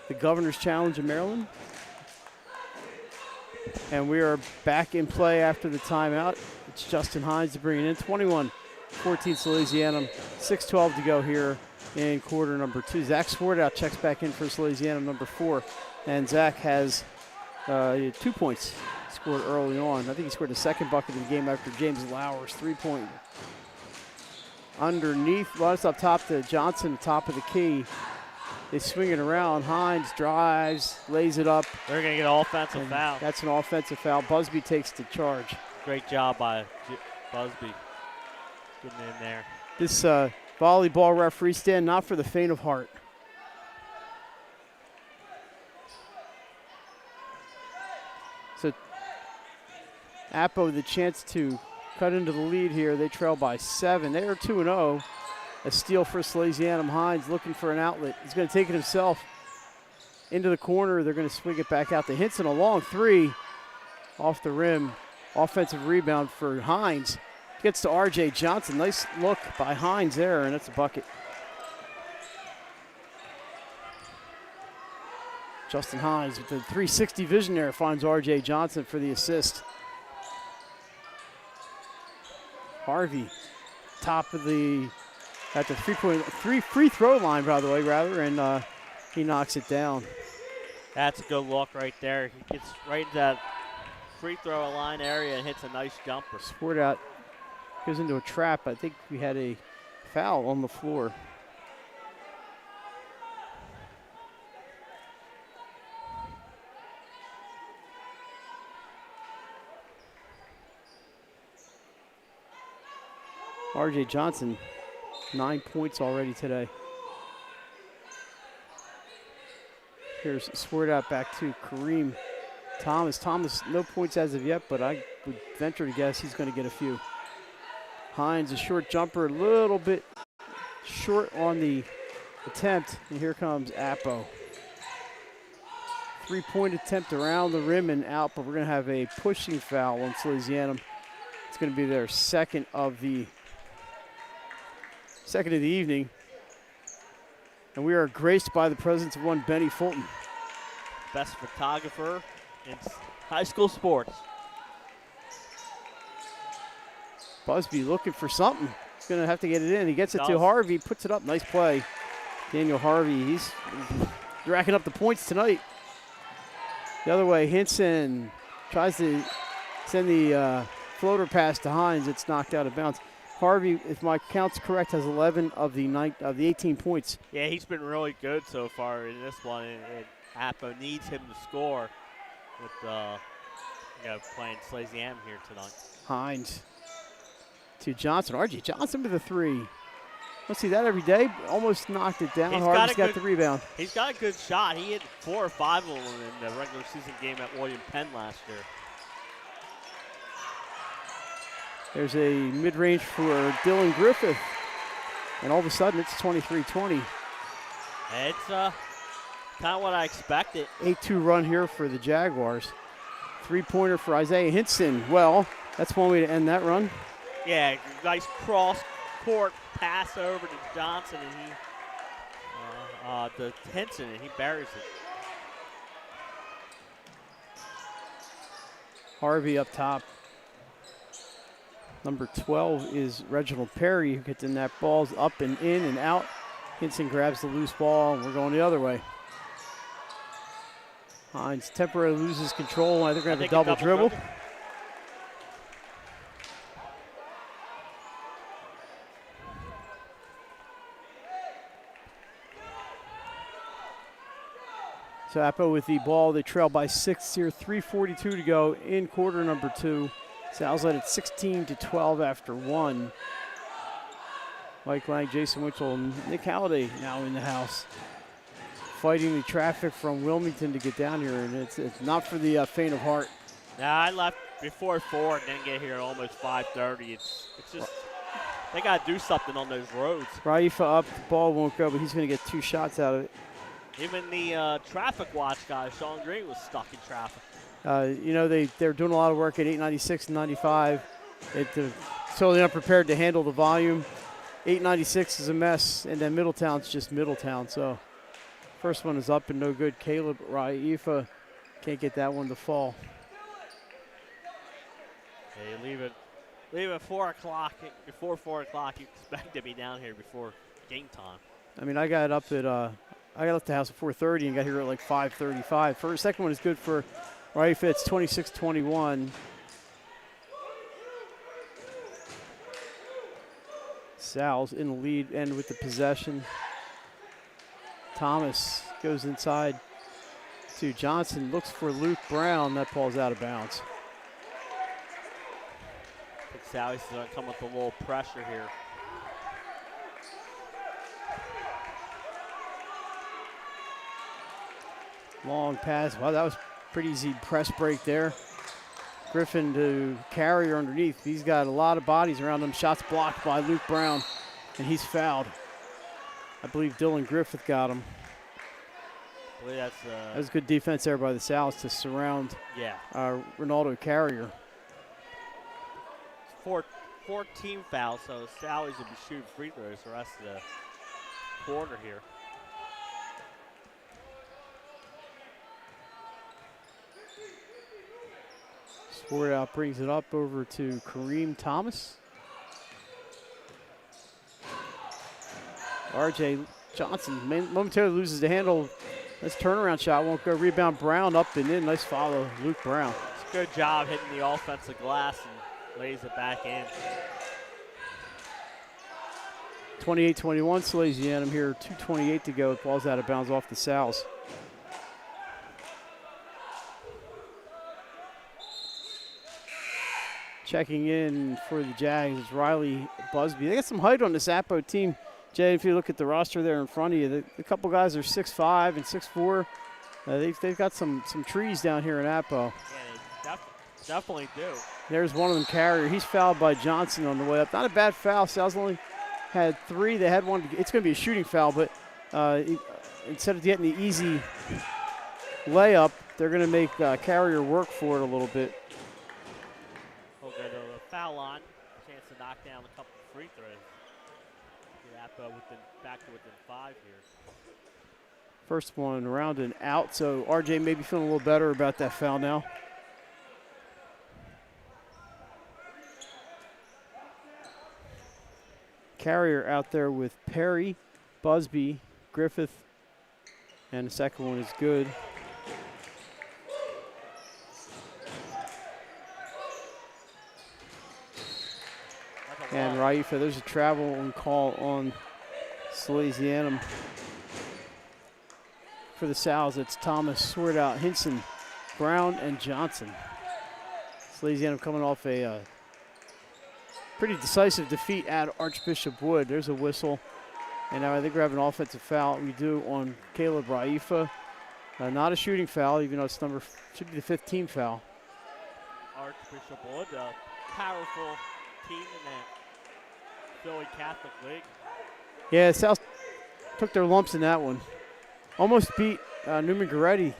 the Governor's Challenge in Maryland. And we are back in play after the timeout. It's Justin Hines to bring it in. 21-14 Salesianum. 6:12 to go here in quarter number 2. Zach Swartout checks back in for Salesianum, number 4. And Zach has 2 points scored early on. I think he scored the second bucket of the game after James Lauer's 3-point. Underneath, well, it's up top to Johnson, top of the key. They swing it around. Hines drives, lays it up. They're going to get an offensive foul. That's an offensive foul. Busby takes the charge. Great job by Busby getting in there. This volleyball referee stand not for the faint of heart. So Appo the chance to cut into the lead here. They trail by 7. They are 2-0. A steal for Salesianum. Hines looking for an outlet. He's going to take it himself into the corner. They're going to swing it back out to Hinson. A long 3 off the rim. Offensive rebound for Hines. Gets to R.J. Johnson. Nice look by Hines there, and that's a bucket. Justin Hines with the 360 vision there finds R.J. Johnson for the assist. Harvey, top of the, at the free throw line, by the way, and he knocks it down. That's a good look right there. He gets right into that free throw line area and hits a nice jumper. Swartout goes into a trap. I think we had a foul on the floor. R.J. Johnson, 9 points already today. Here's Swartout back to Kareem Thomas. Thomas, no points as of yet, but I would venture to guess he's going to get a few. Hines, a short jumper, a little bit short on the attempt, and here comes Appo. 3-point attempt around the rim and out, but we're going to have a pushing foul on Salesianum. It's going to be their second of the evening. And we are graced by the presence of one Benny Fulton. Best photographer in high school sports. Busby looking for something. He's going to have to get it in. He gets it to Harvey, puts it up. Nice play. Daniel Harvey, he's racking up the points tonight. The other way, Hinson tries to send the floater pass to Hines. It's knocked out of bounds. Harvey, if my count's correct, has 11 of the 18 points. Yeah, he's been really good so far in this one, and Appo needs him to score with playing Salesianum here tonight. Hines to Johnson. R.J. Johnson with a 3. Let's see that every day. Almost knocked it down. Harvey's got the rebound. He's got a good shot. He hit 4 or 5 of them in the regular season game at William Penn last year. There's a mid-range for Dylan Griffith. And all of a sudden, it's 23-20. It's kind of what I expected. 8-2 run here for the Jaguars. 3-pointer for Isaiah Hinson. Well, that's one way to end that run. Yeah, nice cross-court pass over to Johnson, and to Hinson, and he buries it. Harvey up top. Number 12 is Reginald Perry, who gets in that ball's up and in and out. Hinson grabs the loose ball, and we're going the other way. Hines temporarily loses control. I think we're going to have a double dribble. So Appo with the ball. They trail by 6 here. 3:42 to go in quarter number 2. Sal's led at 16-12 after 1. Mike Lang, Jason Winchell, and Nick Halliday now in the house. Fighting the traffic from Wilmington to get down here, and it's not for the faint of heart. Nah, I left before 4 and didn't get here at almost 5:30. It's just, they got to do something on those roads. Raifa up, the ball won't go, but he's going to get 2 shots out of it. Even the traffic watch guy, Sean Green, was stuck in traffic. They're doing a lot of work at 896 and 95. They're totally unprepared to handle the volume. 896 is a mess, and then Middletown's just Middletown. So First one is up and no good. Caleb Raifa can't get that one to fall. Hey, leave it 4 o'clock. Before 4 o'clock, you expect to be down here before game time. I mean, I got up at I got left the house at 4:30 and got here at like 5:35. First, second one is good for Raifa. It's 26-21. Sal's in the lead and with the possession. Thomas goes inside to Johnson, looks for Luke Brown. That ball's out of bounds. I think Sally's going to come with a little pressure here. Long pass. Wow, that was pretty easy press break there. Griffin to Carrier underneath. He's got a lot of bodies around him. Shots blocked by Luke Brown, and he's fouled. I believe Dylan Griffith got him. I believe that's that was good defense there by the Sal's to surround Ronaldo Carrier. 4 team fouls, so Sally's will be shooting free throws the rest of the quarter here. Sword out brings it up over to Kareem Thomas. RJ Johnson momentarily loses the handle. This turnaround shot won't go. Rebound Brown up and in. Nice follow, Luke Brown. It's a good job hitting the offensive glass and lays it back in. 28-21 Salesianum here. 2:28 to go. Ball's out of bounds off the Sal's. Checking in for the Jags is Riley Busby. They got some height on this Appo team. Jay, if you look at the roster there in front of you, the couple guys are 6'5" and 6'4". They've got some trees down here in Appo. Yeah, they definitely do. There's one of them, Carrier. He's fouled by Johnson on the way up. Not a bad foul. Sal's only had 3. They had one. It's going to be a shooting foul, but instead of getting the easy layup, they're going to make Carrier work for it a little bit. We'll go to the foul line. Chance to knock down a couple of free throws. Get Appo back to within 5 here. First one around and out, so RJ may be feeling a little better about that foul now. Carrier out there with Perry, Busby, Griffith, and the second one is good. And Raifa, there's a travel call on Salesianum. For the Sal's, it's Thomas, Sword out, Hinson, Brown, and Johnson. Salesianum coming off a pretty decisive defeat at Archbishop Wood. There's a whistle. And now I think we're having an offensive foul. We do on Caleb Raifa. Not a shooting foul, even though it's should be the 15th foul. Archbishop Wood, a powerful team in that Philly Catholic League. Yeah, South took their lumps in that one. Almost beat Newman Goretti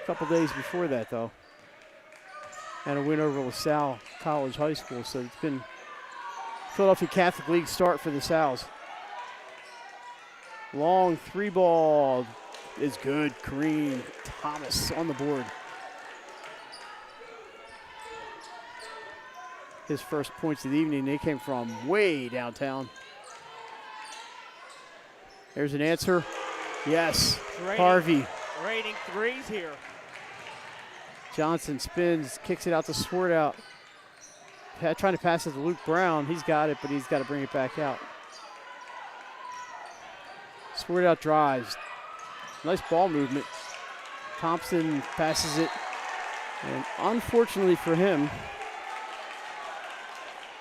a couple days before that, though. And a win over LaSalle College High School. So it's been Philadelphia Catholic League start for the Sal's. Long 3-ball is good. Kareem Thomas on the board. His first points of the evening, they came from way downtown. There's an answer. Yes, Harvey. Rating threes here. Johnson spins, kicks it out to Sword out. Trying to pass it to Luke Brown. He's got it, but he's got to bring it back out. Sword out drives. Nice ball movement. Thompson passes it. And unfortunately for him,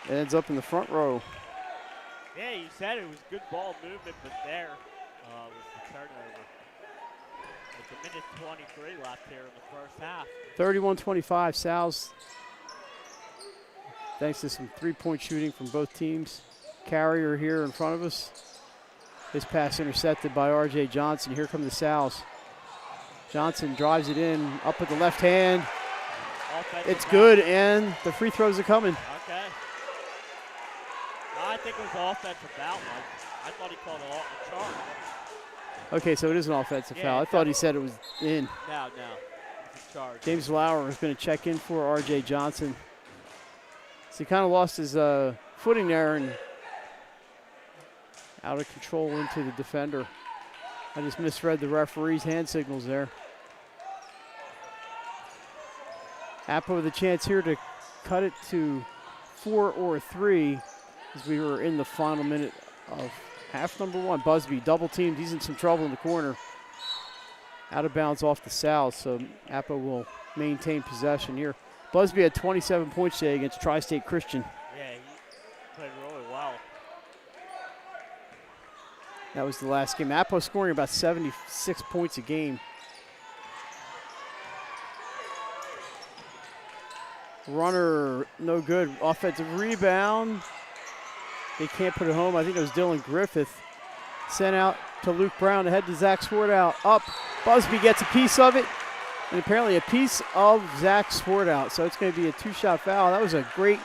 it ends up in the front row. Yeah, you said it was good ball movement, but there was the turnover. With a minute 23 left here in the first half. 31-25, Sal's. Thanks to some three-point shooting from both teams. Carrier here in front of us. His pass intercepted by R.J. Johnson. Here come the Sal's. Johnson drives it in, up with the left hand. It's good, and the free throws are coming. Okay. I think it was offensive foul. I thought he called it off the chart. Okay, so it is an offensive foul. I thought he said it was in. No. It's a charge. James Lauer is going to check in for R.J. Johnson. So he kind of lost his footing there and out of control into the defender. I just misread the referee's hand signals there. Appo with a chance here to cut it to 4 or 3 as we were in the final minute of half number 1. Busby double teamed. He's in some trouble in the corner. Out of bounds off the south, so Appo will maintain possession here. Busby had 27 points today against Tri-State Christian. Yeah, he played really well. That was the last game. Appo scoring about 76 points a game. Runner, no good. Offensive rebound. They can't put it home. I think it was Dylan Griffith. Sent out to Luke Brown. Ahead to Zach Swartout. Up. Busby gets a piece of it. And apparently a piece of Zach Swartout. So it's going to be a 2-shot foul. That was a great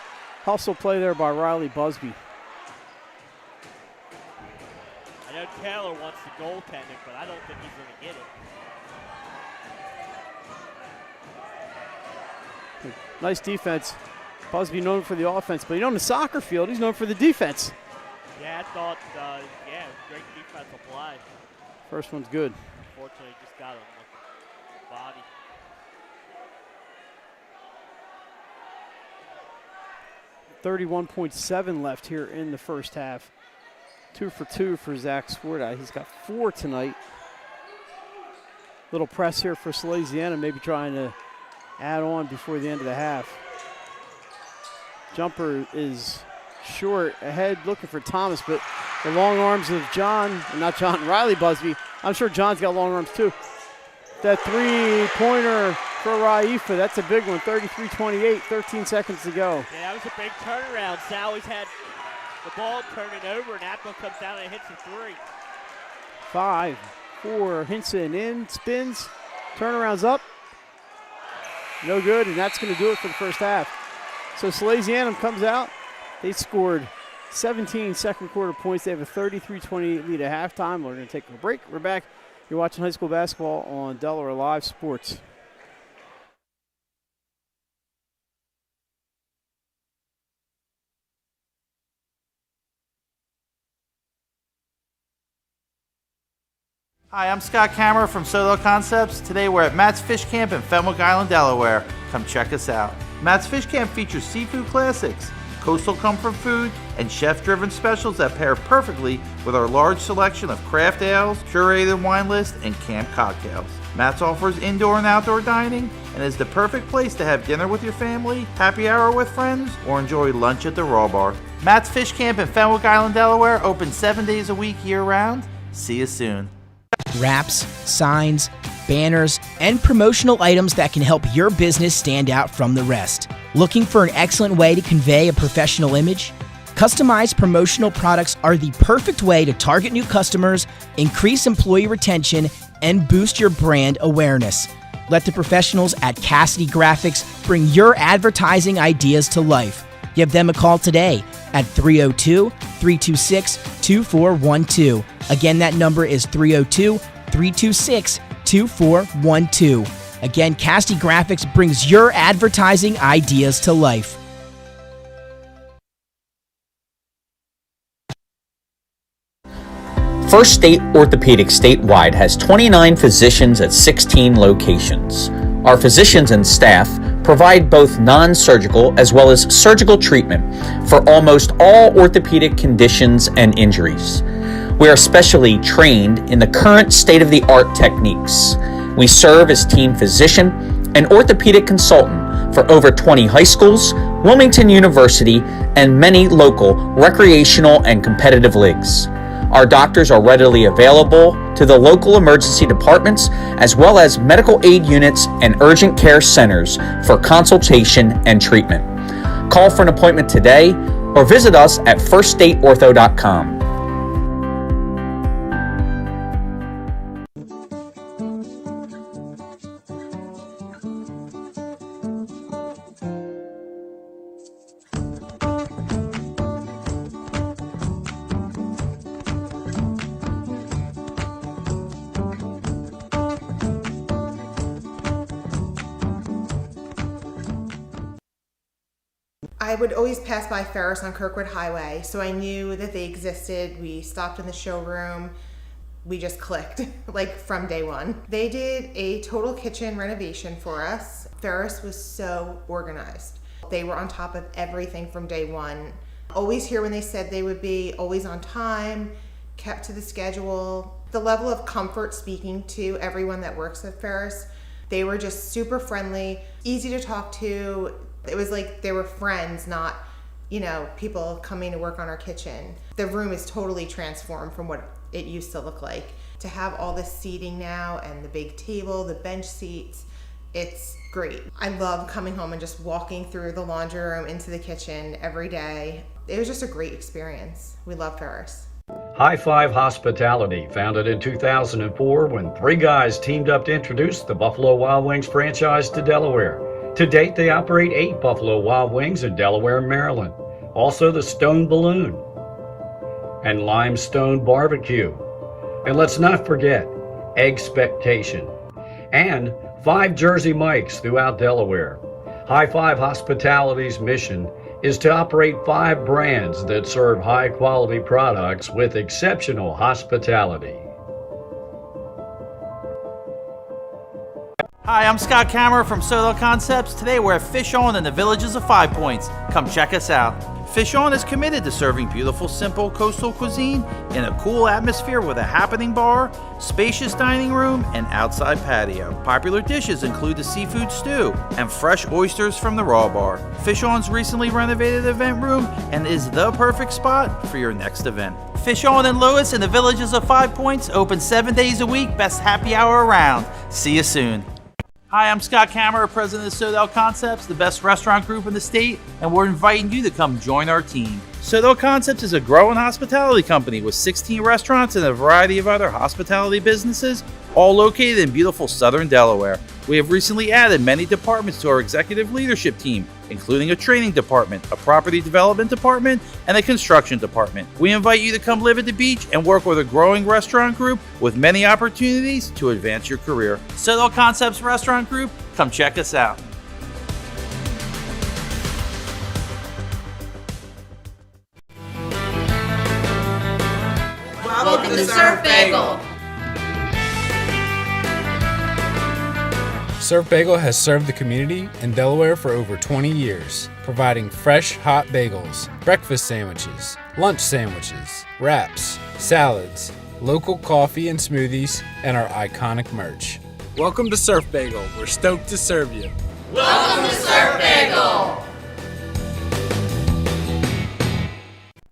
hustle play there by Riley Busby. I know Taylor wants the goaltending, but I don't think he's going to get it. Nice defense. Busby known for the offense, but on the soccer field, he's known for the defense. Yeah, I thought, great defensive play. First one's good. Unfortunately, just got him the body. .7 left here in the first half. 2 for 2 for Zach Swartout. He's got 4 tonight. Little press here for Salesianum, maybe trying to add on before the end of the half. Jumper is short, ahead looking for Thomas, but the long arms of Riley Busby. I'm sure John's got long arms too. That three-pointer for Raifa, that's a big one, 33-28, 13 seconds to go. Yeah, that was a big turnaround. Sally's had the ball turning over, and Apple comes down and hits a 3. 5 for Hinson in, spins, turnarounds up. No good, and that's going to do it for the first half. So Salesianum comes out. They scored 17 second quarter points. They have a 33-28 lead at halftime. We're going to take a break. We're back. You're watching high school basketball on Delaware Live Sports. Hi, I'm Scott Kammerer from Solo Concepts. Today we're at Matt's Fish Camp in Fenwick Island, Delaware. Come check us out. Matt's Fish Camp features seafood classics, coastal comfort food, and chef-driven specials that pair perfectly with our large selection of craft ales, curated wine list, and camp cocktails. Matt's offers indoor and outdoor dining and is the perfect place to have dinner with your family, happy hour with friends, or enjoy lunch at the Raw Bar. Matt's Fish Camp in Fenwick Island, Delaware, open 7 days a week year-round. See you soon. Wraps, signs, banners, and promotional items that can help your business stand out from the rest. Looking for an excellent way to convey a professional image? Customized promotional products are the perfect way to target new customers, increase employee retention, and boost your brand awareness. Let the professionals at Cassidy Graphics bring your advertising ideas to life. Give them a call today at 302-326-2412. Again, that number is 302-326-2412. Again, Cassidy Graphics brings your advertising ideas to life. First State Orthopedic statewide has 29 physicians at 16 locations. Our physicians and staff provide both non-surgical as well as surgical treatment for almost all orthopedic conditions and injuries. We are specially trained in the current state-of-the-art techniques. We serve as team physician and orthopedic consultant for over 20 high schools, Wilmington University, and many local recreational and competitive leagues. Our doctors are readily available to the local emergency departments as well as medical aid units and urgent care centers for consultation and treatment. Call for an appointment today or visit us at firststateortho.com. I would always pass by Ferris on Kirkwood Highway, so I knew that they existed. We stopped in the showroom. We just clicked, like from day one. They did a total kitchen renovation for us. Ferris was so organized. They were on top of everything from day one. Always here when they said they would be, always on time, kept to the schedule. The level of comfort speaking to everyone that works at Ferris, they were just super friendly, easy to talk to. It was like they were friends, not, people coming to work on our kitchen. The room is totally transformed from what it used to look like. To have all this seating now and the big table, the bench seats, it's great. I love coming home and just walking through the laundry room into the kitchen every day. It was just a great experience. We love Ferris. High Five Hospitality, founded in 2004 when 3 guys teamed up to introduce the Buffalo Wild Wings franchise to Delaware. To date, they operate 8 Buffalo Wild Wings in Delaware and Maryland. Also the Stone Balloon and Limestone Barbecue. And let's not forget Eggspectation and 5 Jersey Mikes throughout Delaware. High Five Hospitality's mission is to operate 5 brands that serve high-quality products with exceptional hospitality. Hi, I'm Scott Kammerer from Soto Concepts. Today we're at Fish On in the Villages of 5 Points. Come check us out. Fish On is committed to serving beautiful, simple coastal cuisine in a cool atmosphere with a happening bar, spacious dining room, and outside patio. Popular dishes include the seafood stew and fresh oysters from the raw bar. Fish On's recently renovated event room and is the perfect spot for your next event. Fish On in Lewis in the Villages of 5 Points, open 7 days a week, best happy hour around. See you soon. Hi, I'm Scott Kammerer, president of Soto Concepts, the best restaurant group in the state, and we're inviting you to come join our team. Soto Concepts is a growing hospitality company with 16 restaurants and a variety of other hospitality businesses, all located in beautiful southern Delaware. We have recently added many departments to our executive leadership team, including a training department, a property development department, and a construction department. We invite you to come live at the beach and work with a growing restaurant group with many opportunities to advance your career. Soto Concepts Restaurant Group, come check us out. Welcome to Surf Bagel. Surf Bagel has served the community in Delaware for over 20 years, providing fresh, hot bagels, breakfast sandwiches, lunch sandwiches, wraps, salads, local coffee and smoothies, and our iconic merch. Welcome to Surf Bagel. We're stoked to serve you. Welcome to Surf Bagel.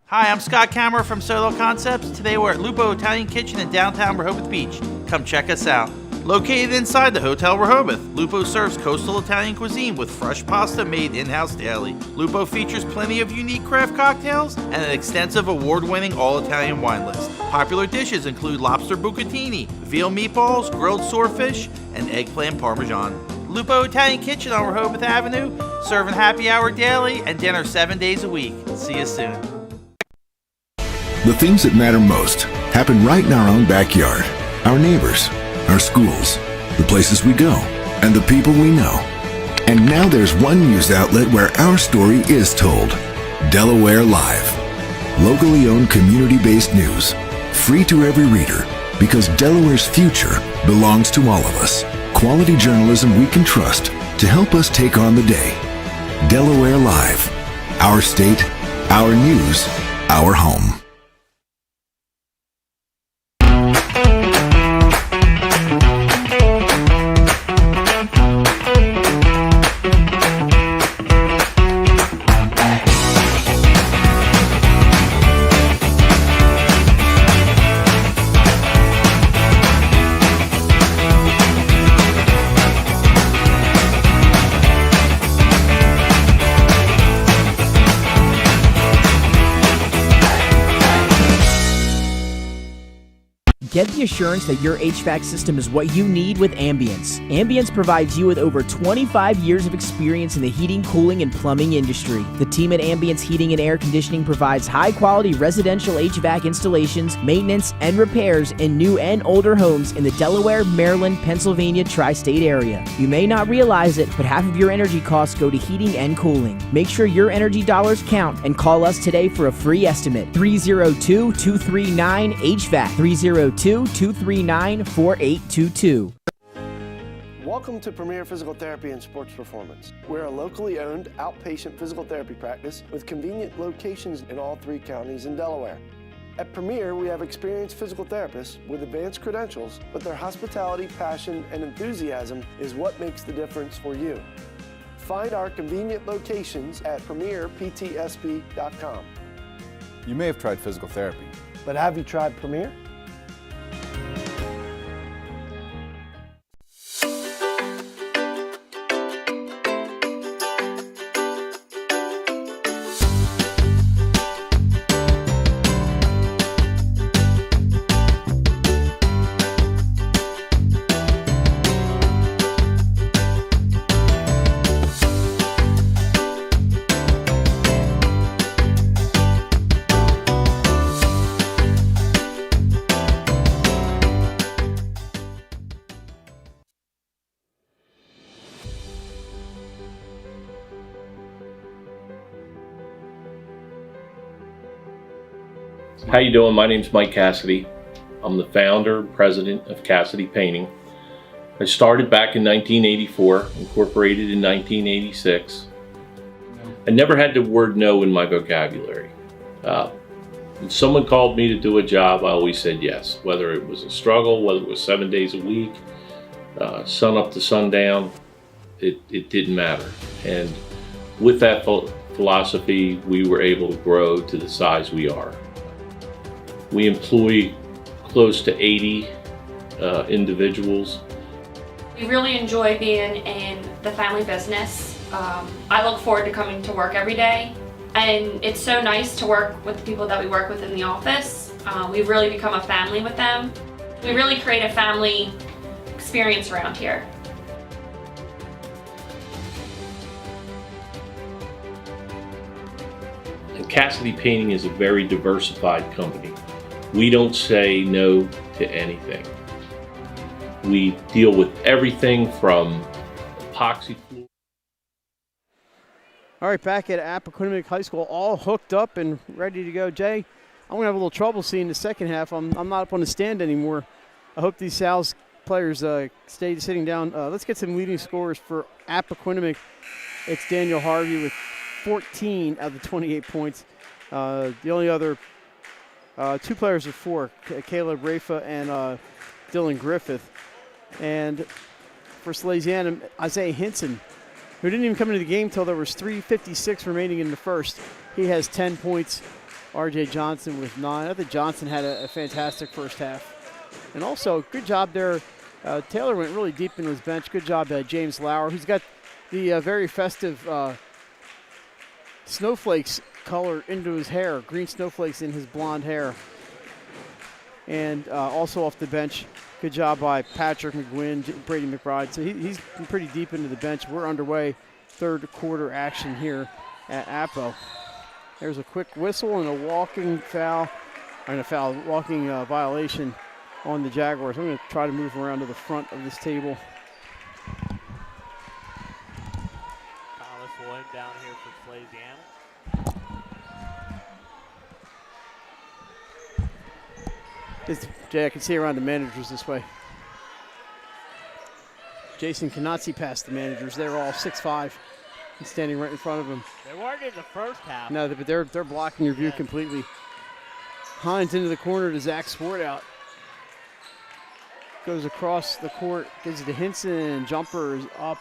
Hi, I'm Scott Kammerer from Soto Concepts. Today we're at Lupo Italian Kitchen in downtown Rehoboth Beach. Come check us out. Located inside the Hotel Rehoboth, Lupo serves coastal Italian cuisine with fresh pasta made in-house daily. Lupo features plenty of unique craft cocktails and an extensive award-winning all-Italian wine list. Popular dishes include lobster bucatini, veal meatballs, grilled swordfish, and eggplant parmesan. Lupo Italian Kitchen on Rehoboth Avenue, serving happy hour daily and dinner 7 days a week. See you soon. The things that matter most happen right in our own backyard. Our neighbors, our schools, the places we go, and the people we know. And now there's one news outlet where our story is told. Delaware Live. Locally owned community-based news. Free to every reader, because Delaware's future belongs to all of us. Quality journalism we can trust to help us take on the day. Delaware Live. Our state, our news, our home. Get the assurance that your HVAC system is what you need with Ambience. Ambience provides you with over 25 years of experience in the heating, cooling, and plumbing industry. The team at Ambience Heating and Air Conditioning provides high-quality residential HVAC installations, maintenance, and repairs in new and older homes in the Delaware, Maryland, Pennsylvania tri-state area. You may not realize it, but half of your energy costs go to heating and cooling. Make sure your energy dollars count and call us today for a free estimate. 302-239-HVAC. 302-239-4822. Welcome to Premier Physical Therapy and Sports Performance. We're a locally owned outpatient physical therapy practice with convenient locations in all 3 counties in Delaware. At Premier, we have experienced physical therapists with advanced credentials, but their hospitality, passion, and enthusiasm is what makes the difference for you. Find our convenient locations at premierptsp.com. You may have tried physical therapy, but have you tried Premier? How you doing? My name's Mike Cassidy. I'm the founder and president of Cassidy Painting. I started back in 1984, incorporated in 1986. I never had the word no in my vocabulary. When someone called me to do a job, I always said yes. Whether it was a struggle, whether it was 7 days a week, sun up to sundown, it didn't matter. And with that philosophy, we were able to grow to the size we are. We employ close to 80 individuals. We really enjoy being in the family business. I look forward to coming to work every day, and it's so nice to work with the people that we work with in the office. We've really become a family with them. We really create a family experience around here. And Cassidy Painting is a very diversified company. We don't say no to anything. We deal with everything from epoxy floor. All right, back at Appoquinimink High School, all hooked up and ready to go. Jay, I'm going to have a little trouble seeing the second half. I'm not up on the stand anymore. I hope these Sal's players stay sitting down. Let's get some leading scorers for Appoquinimink. It's Daniel Harvey with 14 out of the 28 points. The only other 2 players with 4, Caleb Rafa and Dylan Griffith. And for Salesianum, Isaiah Hinson, who didn't even come into the game till there was 3:56 remaining in the first. He has 10 points. R.J. Johnson with 9. I think Johnson had a fantastic first half. And also, good job there. Taylor went really deep into his bench. Good job, James Lauer, who's got the very festive snowflakes color into his hair, green snowflakes in his blonde hair. And also off the bench, good job by Patrick McGuinn, Brady McBride. So he's been pretty deep into the bench. We're underway, third quarter action here at Appo. There's a quick whistle and a walking violation on the Jaguars. I'm going to try to move around to the front of this table. Thomas William down here for Salesianum. Jay, I can see around the managers this way. Jason cannot see past the managers. They're all 6'5" and standing right in front of him. They weren't in the first half. No, but they're blocking your view completely. Hines into the corner to Zach Swartout. Goes across the court, gives it to Hinson. Jumper is up.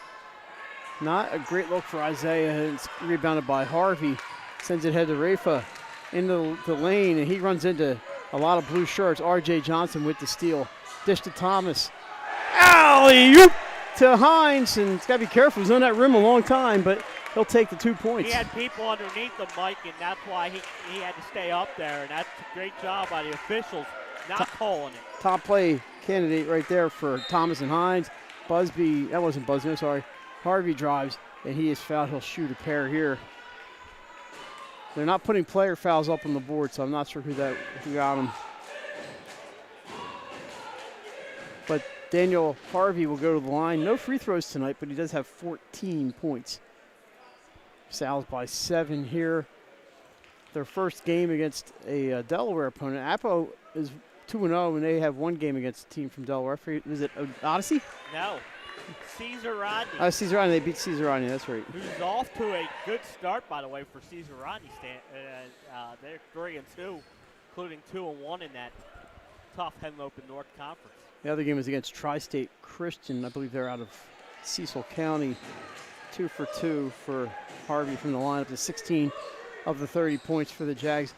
Not a great look for Isaiah. It's rebounded by Harvey. Sends it ahead to Rafa into the lane, and he runs into a lot of blue shirts. R.J. Johnson with the steal. Dish to Thomas. Alley-oop to Hines, and he's got to be careful. He's on that rim a long time, but he'll take the 2 points. He had people underneath him, Mike, and that's why he had to stay up there, and that's a great job by the officials Not calling it. Top play candidate right there for Thomas and Hines. Busby, that wasn't Busby, I'm sorry. Harvey drives, and he is fouled. He'll shoot a pair here. They're not putting player fouls up on the board, so I'm not sure who got them. But Daniel Harvey will go to the line. No free throws tonight, but he does have 14 points. Sal's by 7 here. Their first game against a Delaware opponent. Appo is 2-0, and they have one game against a team from Delaware. Was it Odyssey? No. Caesar Rodney. Caesar Rodney. They beat Caesar Rodney. That's right. Who's off to a good start, by the way, for Caesar Rodney. They're 3-2, including 2-1 in that tough Henlopen North Conference. The other game was against Tri-State Christian. I believe they're out of Cecil County. 2 for 2 for Harvey from the lineup to 16 of the 30 points for the Jags.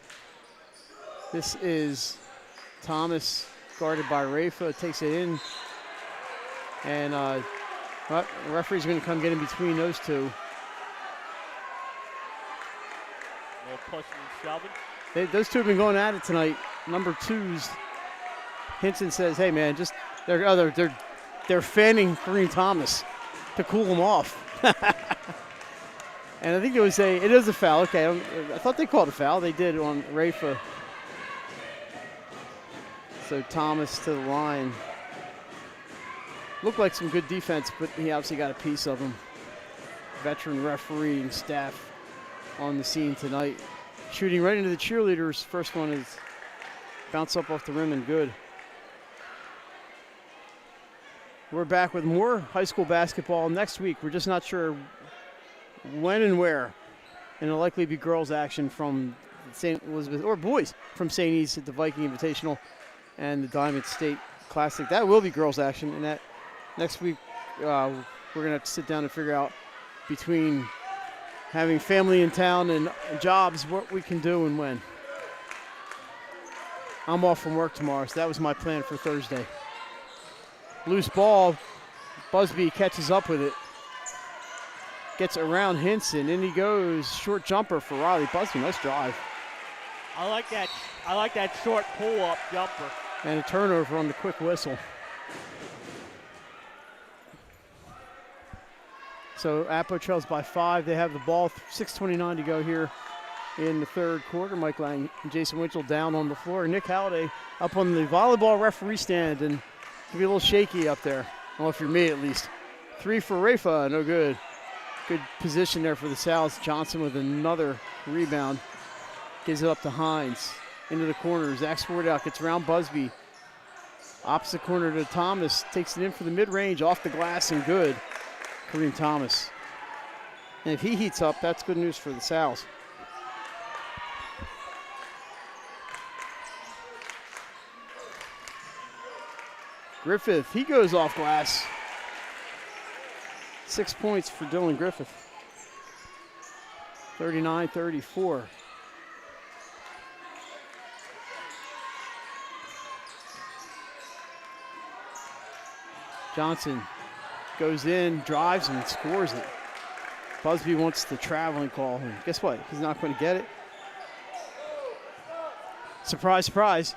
This is Thomas guarded by Rafa, takes it in. And the referee's going to come get in between those two. No pushing and shoving. Those two have been going at it tonight. Number 2's Hinson says, "Hey man, just they're fanning Kareem Thomas to cool him off." And I think it is a foul. Okay, I thought they called a foul. They did on Rafa. So Thomas to the line. Looked like some good defense, but he obviously got a piece of him. Veteran referee and staff on the scene tonight. Shooting right into the cheerleaders. First one is bounce up off the rim and good. We're back with more high school basketball next week. We're just not sure when and where. And it'll likely be girls action from St. Elizabeth, or boys from St. E's at the Viking Invitational and the Diamond State Classic. That will be girls action. And that next week, we're going to have to sit down and figure out between having family in town and jobs what we can do and when. I'm off from work tomorrow, so that was my plan for Thursday. Loose ball. Busby catches up with it. Gets around Hinson. In he goes. Short jumper for Riley. Busby, nice drive. I like that short pull-up jumper. And a turnover on the quick whistle. So Appo trails by 5. They have the ball. 6:29 to go here in the third quarter. Mike Lang and Jason Winchell down on the floor. Nick Halliday up on the volleyball referee stand, and it'll be a little shaky up there. Well, if you're me at least. 3 for Rafa, no good. Good position there for the Sal's. Johnson with another rebound. Gives it up to Hines. Into the corner. Zach Sportout gets around Busby. Opposite corner to Thomas. Takes it in for the mid-range. Off the glass and good. Kareem Thomas. And if he heats up, that's good news for the Sal's. Griffith, he goes off glass. 6 points for Dylan Griffith. 39-34. Johnson goes in, drives, and scores it. Busby wants the traveling call, and guess what? He's not going to get it. Surprise, surprise.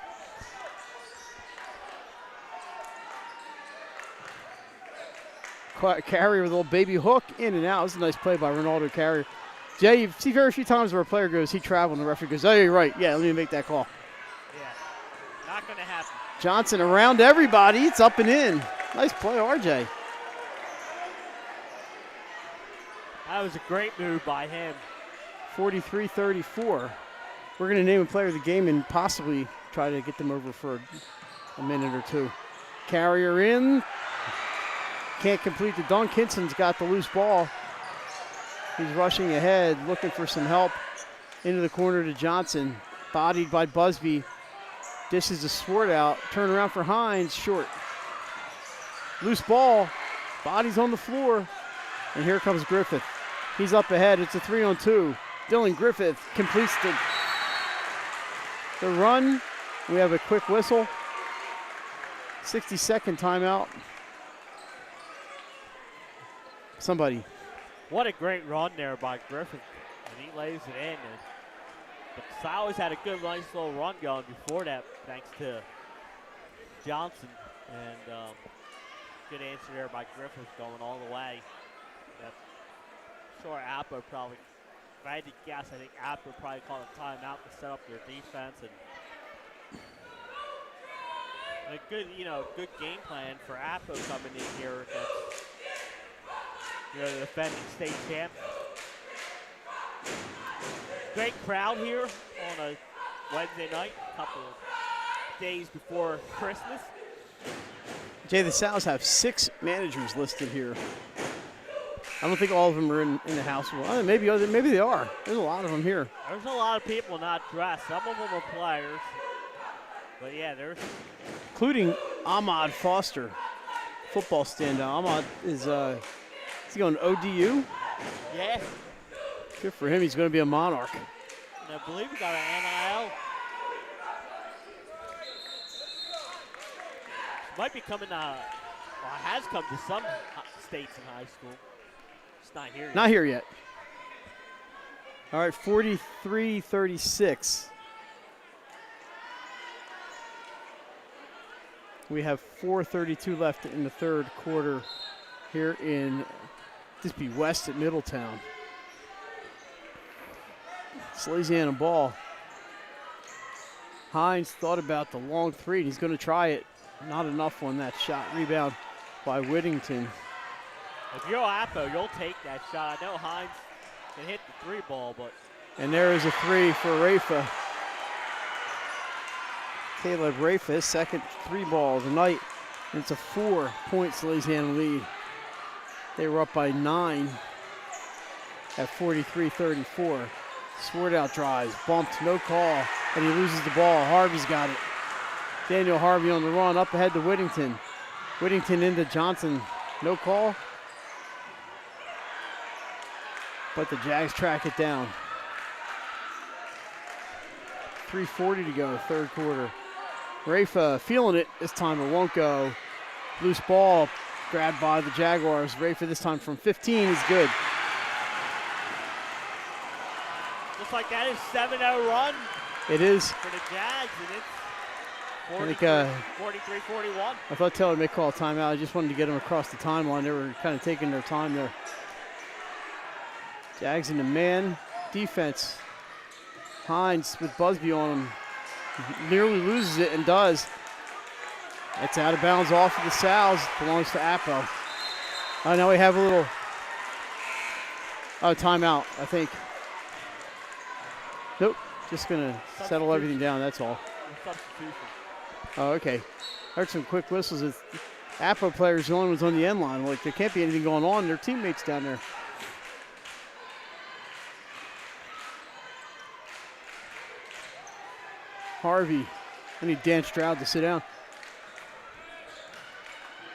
Carrier with a little baby hook, in and out. This is a nice play by Ronaldo Carrier. Jay, you see very few times where a player goes, he traveled, and the referee goes, oh, you're right. Yeah, let me make that call. Yeah, not going to happen. Johnson around everybody. It's up and in. Nice play, RJ. That was a great move by him. 43-34. We're going to name a player of the game and possibly try to get them over for a minute or two. Carrier in. Can't complete the dunk. Hinson's got the loose ball. He's rushing ahead, looking for some help. Into the corner to Johnson. Bodied by Busby. Dishes the Swart out. Turn around for Hines. Short. Loose ball. Bodies on the floor. And here comes Griffith. He's up ahead. It's a 3-on-2. Dylan Griffith completes the run. We have a quick whistle. 60-second timeout. Somebody. What a great run there by Griffith. And he lays it in. But Sal's had a good, nice little run going before that, thanks to Johnson, and good answer there by Griffith going all the way. Sure, Appo probably, if I had to guess, I think Appo probably called a timeout to set up their defense, and a good, good game plan for Appo coming in here against, the defending state champ. Great crowd here on a Wednesday night, a couple of days before Christmas. Jay, the Sows have 6 managers listed here. I don't think all of them are in the house. Well, maybe they are. There's a lot of them here. There's a lot of people not dressed. Some of them are players. But yeah, there's... Including Ahmad Foster, football standout. Ahmad is he going ODU? Yeah. Good for him. He's going to be a Monarch. And I believe he got an NIL. Might be coming has come to some states in high school. It's not here yet. Not here yet. All right, 43-36. We have 4:32 left in the third quarter here in West at Middletown. Salesianum ball. Hines thought about the long three, and he's going to try it. Not enough on that shot. Rebound by Whittington. If you're Appo, you'll take that shot. I know Hines can hit the 3 ball, but... And there is a 3 for Rafa. Caleb Rafa, his second 3 ball of the night. And it's a 4-point Salesianum lead. They were up by 9 at 43-34. Swartout drives, bumped, no call, and he loses the ball. Harvey's got it. Daniel Harvey on the run, up ahead to Whittington. Whittington into Johnson, no call. But the Jags track it down. 3:40 to go, third quarter. Rafa feeling it this time, it won't go. Loose ball grabbed by the Jaguars. Rafa this time from 15 is good. Just like that is 7-0 run. It is. For the Jags, and it's 43-41. I thought Taylor may call a timeout. I just wanted to get them across the timeline. They were kind of taking their time there. Jags in the man defense. Hines with Busby on him. Nearly loses it and does. It's out of bounds off of the Sows. Belongs to Appo. Now we have a little timeout, I think. Nope. Just going to settle everything down, that's all. Substitution. Oh, okay. Heard some quick whistles. Appo players, the only ones on the end line. Like, there can't be anything going on. Their teammates down there. Harvey. I need Dan Stroud to sit down.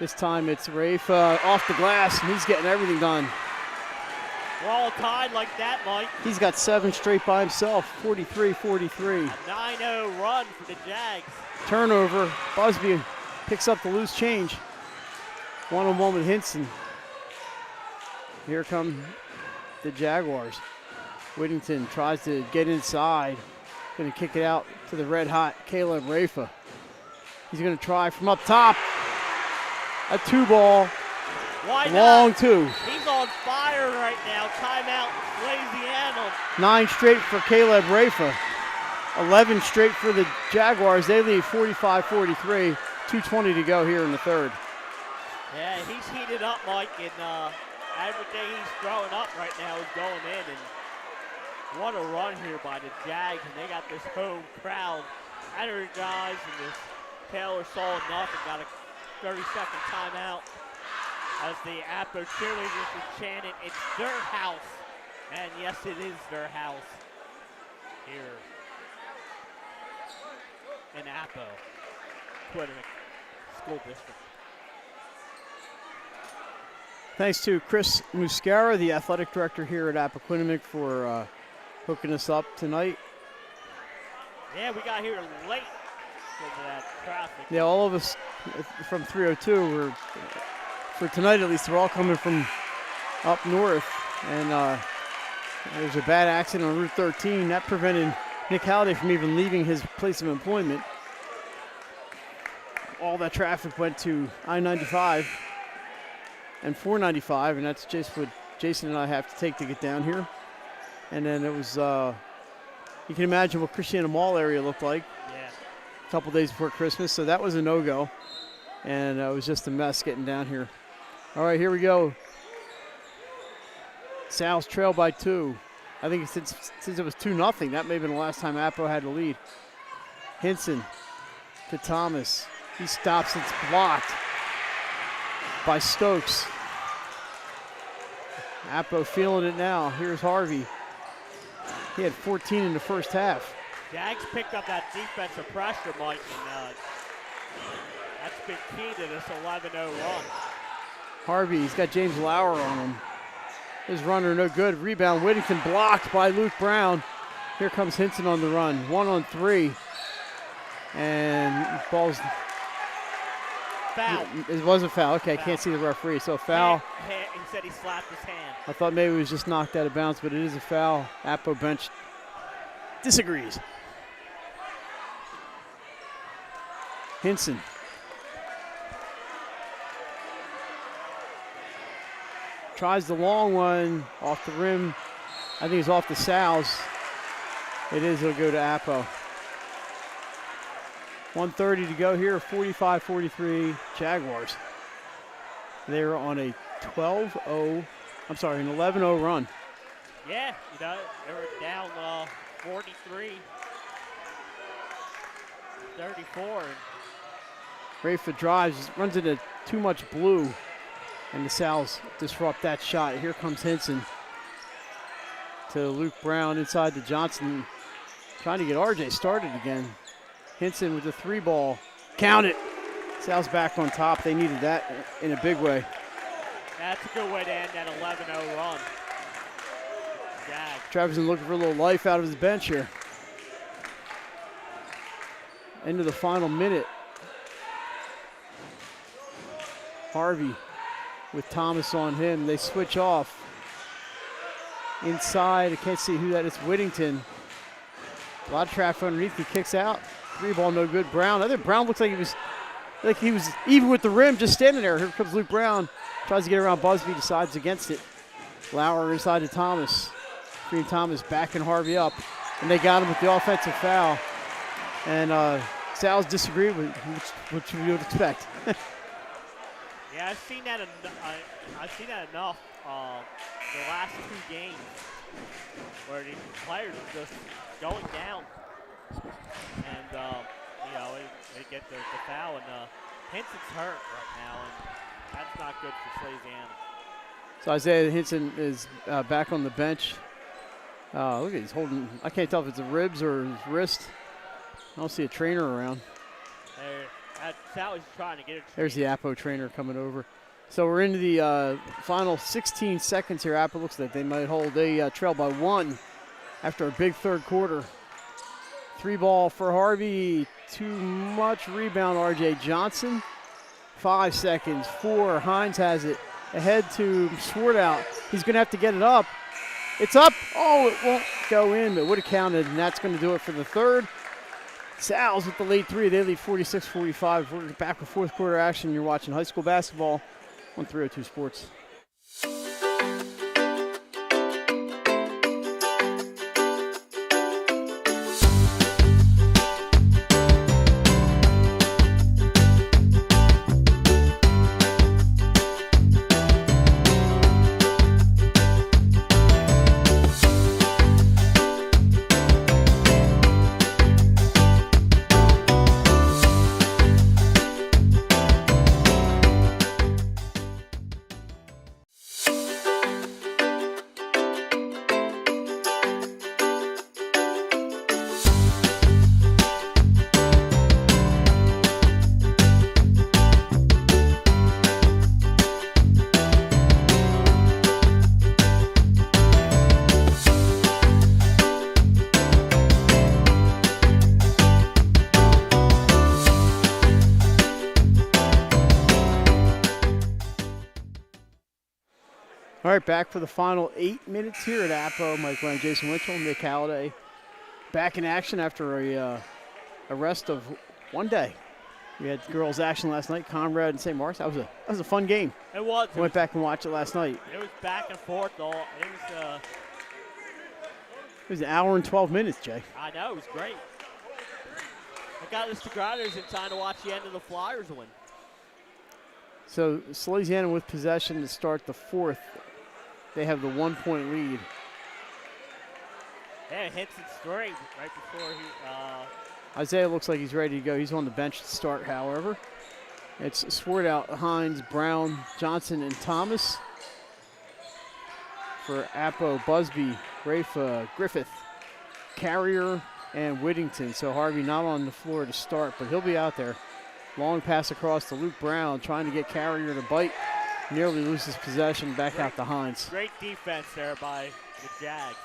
This time it's Rafa off the glass, and he's getting everything done. We're all tied like that, Mike. He's got 7 straight by himself, 43-43. A 9-0 run for the Jags. Turnover. Busby picks up the loose change. One-on-one with Hinson. Here come the Jaguars. Whittington tries to get inside. Going to kick it out to the red-hot Caleb Rafa. He's going to try from up top. A 2-ball. Why long not? 2. He's on fire right now. Timeout, Salesianum. 9 straight for Caleb Rafa. 11 straight for the Jaguars. They lead 45-43. 2:20 to go here in the third. Yeah, he's heated up, Mike, and everything he's throwing up right now is going in. And what a run here by the Jags, and they got this home crowd energized, and this Taylor saw enough and got a 30-second timeout as the Appo cheerleaders are chanting, "It's their house." And yes, it is their house here in Appo, Appoquinimink School District. Thanks to Chris Muscara, the athletic director here at Appoquinimink, for hooking us up tonight. Yeah, we got here late because of that traffic. Yeah, all of us from 302 were, for tonight at least, we're all coming from up north. And there's a bad accident on Route 13. That prevented Nick Halliday from even leaving his place of employment. all that traffic went to I-95 and 495, and that's just what Jason and I have to take to get down here. And then it was, you can imagine what Christiana Mall area looked like. Yeah. A couple days before Christmas, so that was a no-go. And it was just a mess getting down here. All right, here we go. Sal's trail by 2. I think since it was 2-0, that may have been the last time Appo had the lead. Hinson to Thomas. He stops, it's blocked by Stokes. Appo feeling it now. Here's Harvey. He had 14 in the first half. Jags picked up that defensive pressure, Mike, and that's been key to this 11-0 run. Harvey, he's got James Lauer on him. His runner no good. Rebound, Whittington blocked by Luke Brown. Here comes Hinson on the run. 1-on-3. And ball's... Foul. It was a foul. Okay, Foul. I can't see the referee. So foul. He said he slapped his hand. I thought maybe it was just knocked out of bounds, but it is a foul. Appo bench disagrees. Hinson. Tries the long one off the rim. I think it's off the Sal's. It is, it'll go to Appo. 1:30 to go here, 45-43 Jaguars. They're on a 12-0, I'm sorry, an 11-0 run. Yeah, you know, they were down 43, 34. Rafa drives, runs into too much blue, and the Sal's disrupt that shot. Here comes Hinson to Luke Brown inside to Johnson, trying to get RJ started again. Hinson with the 3-ball. Count it. Sal's back on top. They needed that in a big way. That's a good way to end that 11-0 run. Jag. Trevisan looking for a little life out of his bench here. Into the final minute. Harvey with Thomas on him. They switch off. Inside, I can't see who that is. Whittington. A lot of traffic underneath. He kicks out. 3-ball, no good. Brown. I think Brown looks like he was even with the rim, just standing there. Here comes Luke Brown. Tries to get around Busby, decides against it. Lauer inside to Thomas. Green Thomas backing Harvey up. And they got him with the offensive foul. And Sal's disagreed with what you would expect. Yeah, I've seen that enough the last 2 games where the players are just going down. And, you know, they get the foul, and Hinson's hurt right now, and that's not good for Salesianum. So Isaiah Hinson is back on the bench. Look at he's holding, I can't tell if it's the ribs or his wrist. I don't see a trainer around. Sally's trying to get it. There's the Appo trainer coming over. So we're into the final 16 seconds here. Appo looks like they might hold a trail by 1 after a big third quarter. 3-ball for Harvey. Too much rebound, RJ Johnson. 5 seconds. 4. Hines has it. Ahead to Swartout. He's going to have to get it up. It's up. Oh, it won't go in, but would have counted, and that's going to do it for the third. Sal's with the late 3. They lead 46-45. We're back with fourth quarter action. You're watching high school basketball on 302 Sports. All right, back for the final 8 minutes here at Appo. Mike Ryan, Jason Winchell, Nick Halliday back in action after a rest of 1 day. We had girls action last night, Conrad and St. Mark's. That was a fun game. It was. I went back and watched it last night. It was back and forth all. It was an hour and 12 minutes, Jay. I know, it was great. I got us to Grinders in time to watch the end of the Flyers win. So Salesianum with possession to start the fourth. They have the 1-point lead. Yeah, hits and string right before he. Isaiah looks like he's ready to go. He's on the bench to start, however. It's Swartout, Hines, Brown, Johnson, and Thomas. For Appo, Busby, Rafa, Griffith, Carrier, and Whittington. So Harvey not on the floor to start, but he'll be out there. Long pass across to Luke Brown, trying to get Carrier to bite. Nearly loses possession, back out to Hines. Great defense there by the Jags.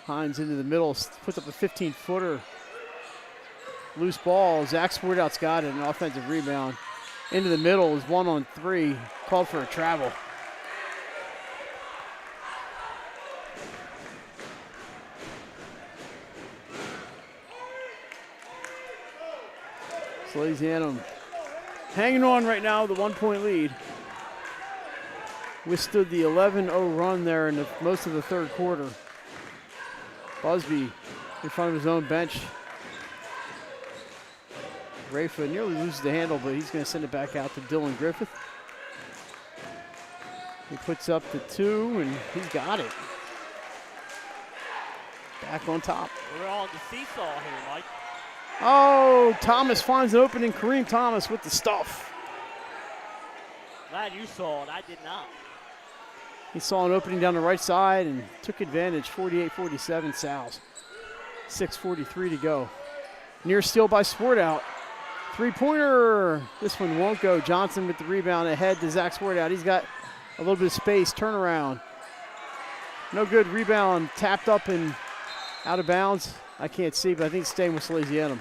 Hines into the middle, puts up a 15-footer. Loose ball, Zach Sportout's got it, an offensive rebound. Into the middle is 1-on-3, called for a travel. Salesianum hanging on right now with a 1-point lead. Withstood the 11-0 run there in most of the third quarter. Busby in front of his own bench. Rafa nearly loses the handle, but he's going to send it back out to Dylan Griffith. He puts up the 2, and he's got it. Back on top. We're on the seesaw here, Mike. Oh, Thomas finds an opening. Kareem Thomas with the stuff. Glad you saw it. I did not. He saw an opening down the right side and took advantage. 48-47 Sal's. 6:43 to go. Near steal by Swartout. Three-pointer. This one won't go. Johnson with the rebound ahead to Zach Swartout. He's got a little bit of space. Turnaround. No good. Rebound tapped up and out of bounds. I can't see, but I think it's staying with Salesianum.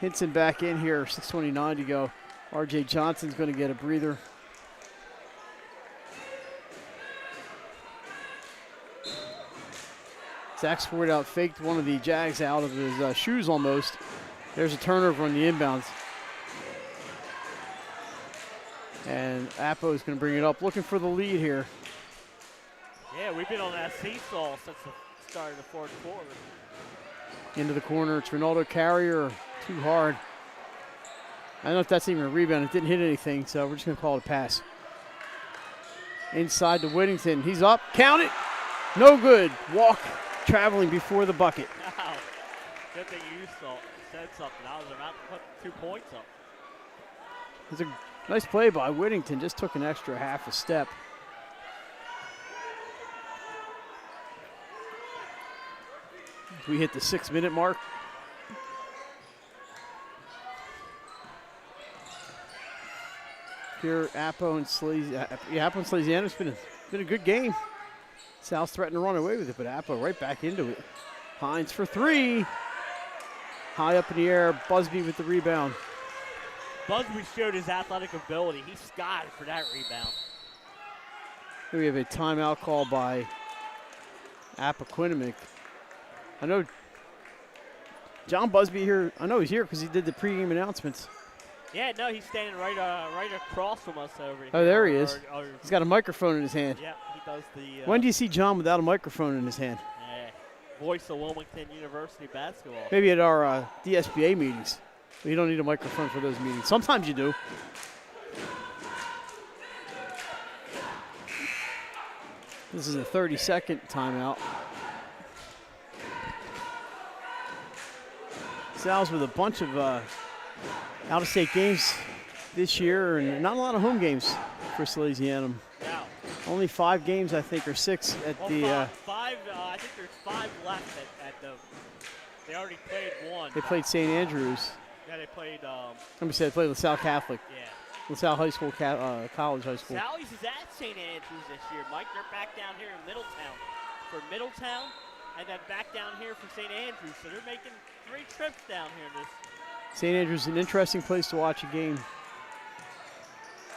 Hinson back in here. 6:29 to go. R.J. Johnson's going to get a breather. Zach Swartout faked one of the Jags out of his shoes almost. There's a turnover on the inbounds. And Appo is going to bring it up, looking for the lead here. Yeah, we've been on that seesaw since the start of the fourth quarter. Into the corner, it's Ronaldo Carrier, too hard. I don't know if that's even a rebound. It didn't hit anything, so we're just going to call it a pass. Inside to Whittington. He's up. Count it. No good. Walk traveling before the bucket. Wow. Good thing you said something. I was about to put 2 points up. It's a nice play by Whittington. Just took an extra half a step. We hit the 6-minute mark. Here, Appo and Salesianum. It's been a good game. Sal's threatened to run away with it, but Appo right back into it. Hines for 3. High up in the air. Busby with the rebound. Busby showed his athletic ability. He skied for that rebound. Here we have a timeout call by Appoquinimink. I know John Busby here. I know he's here because he did the pregame announcements. Yeah, no, he's standing right across from us over here. Oh, there he is. He's got a microphone in his hand. Yeah, he does the. When do you see John without a microphone in his hand? Voice of Wilmington University basketball. Maybe at our DSBA meetings. But you don't need a microphone for those meetings. Sometimes you do. This is a 30-second timeout. Sal's with a bunch of out-of-state games this year, and not a lot of home games for Salesianum. Yeah. Only 5 games, I think, or 6 at the. Five. I think there's 5 left at the. They already played 1. They played St. Andrews. Yeah, they played. Let me say, they played LaSalle Catholic. Yeah. LaSalle High School, College High School. Sally's is at St. Andrews this year, Mike. They're back down here in Middletown for Middletown, and then back down here for St. Andrews. So they're making 3 trips down here in this. St. Andrews is an interesting place to watch a game.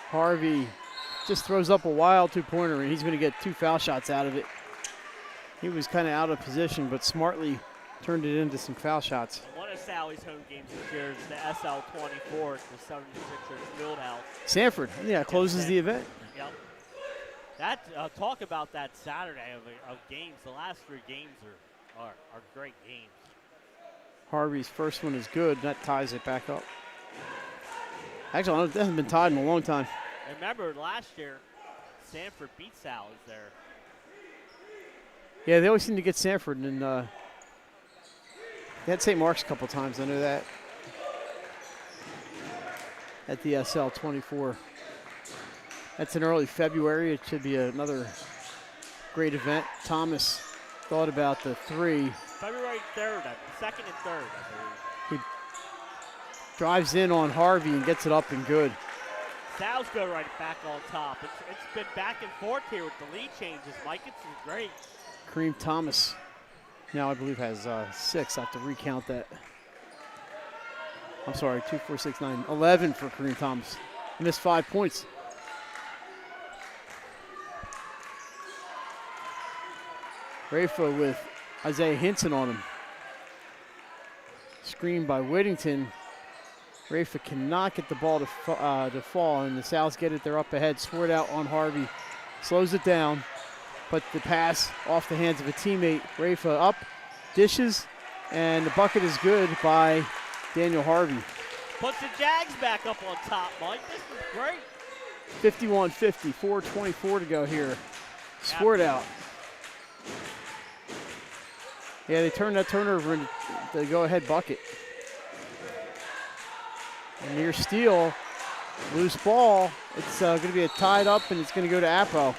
Harvey just throws up a wild 2-pointer, and he's going to get 2 foul shots out of it. He was kind of out of position, but smartly turned it into some foul shots. One of Sally's home games this year is the SL24 at the 76ers Fieldhouse. Sanford, yeah, closes the event. Yep. That talk about that Saturday of games. The last 3 games are great games. Harvey's first one is good. That ties it back up. Actually, it hasn't been tied in a long time. Remember last year, Sanford beat Sal's there. Yeah, they always seem to get Sanford, and they had St. Mark's a couple times. I know that. At the SL24. That's in early February. It should be another great event. Thomas thought about the 3. February 3rd, 2nd and 3rd, I believe. He drives in on Harvey and gets it up and good. Sal's go right back on top. It's been back and forth here with the lead changes. Mike, it's great. Kareem Thomas now I believe has 6. I have to recount that. I'm sorry, 2, 4, 6, 9, 11 for Kareem Thomas. Missed 5 points. Rafa with Isaiah Hinson on him. Screen by Whittington. Rafa cannot get the ball to fall, and the Sal's get it. They're up ahead. Sword out on Harvey. Slows it down, but the pass off the hands of a teammate. Rafa up, dishes, and the bucket is good by Daniel Harvey. Puts the Jags back up on top, Mike. This is great. 51-50, 4:24 to go here. Sword out. Yeah, they turned that turnover into the go-ahead bucket. A near steal, loose ball. It's going to be a tied up, and it's going to go to Appo.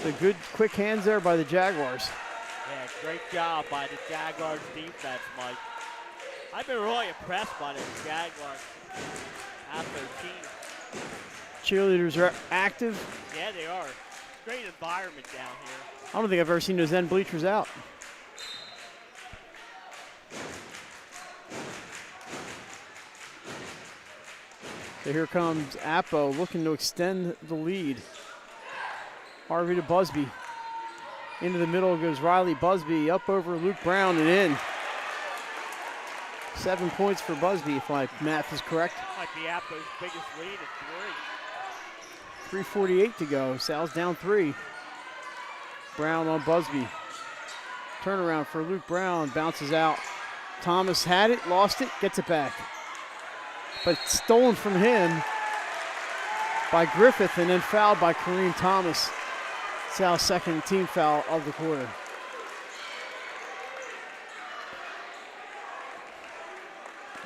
The good, quick hands there by the Jaguars. Yeah, great job by the Jaguars defense, Mike. I've been really impressed by the Jaguars Appo team. Cheerleaders are active. Yeah, they are. Great environment down here. I don't think I've ever seen those end bleachers out. So here comes Appo looking to extend the lead. Harvey to Busby. Into the middle goes Riley Busby, up over Luke Brown and in. 7 points for Busby, if my math is correct. Might be Appo's biggest lead at 3. 3:48 to go. Sal's down 3. Brown on Busby. Turnaround for Luke Brown, bounces out. Thomas had it, lost it, gets it back. But stolen from him by Griffith and then fouled by Kareem Thomas. Sal's second team foul of the quarter.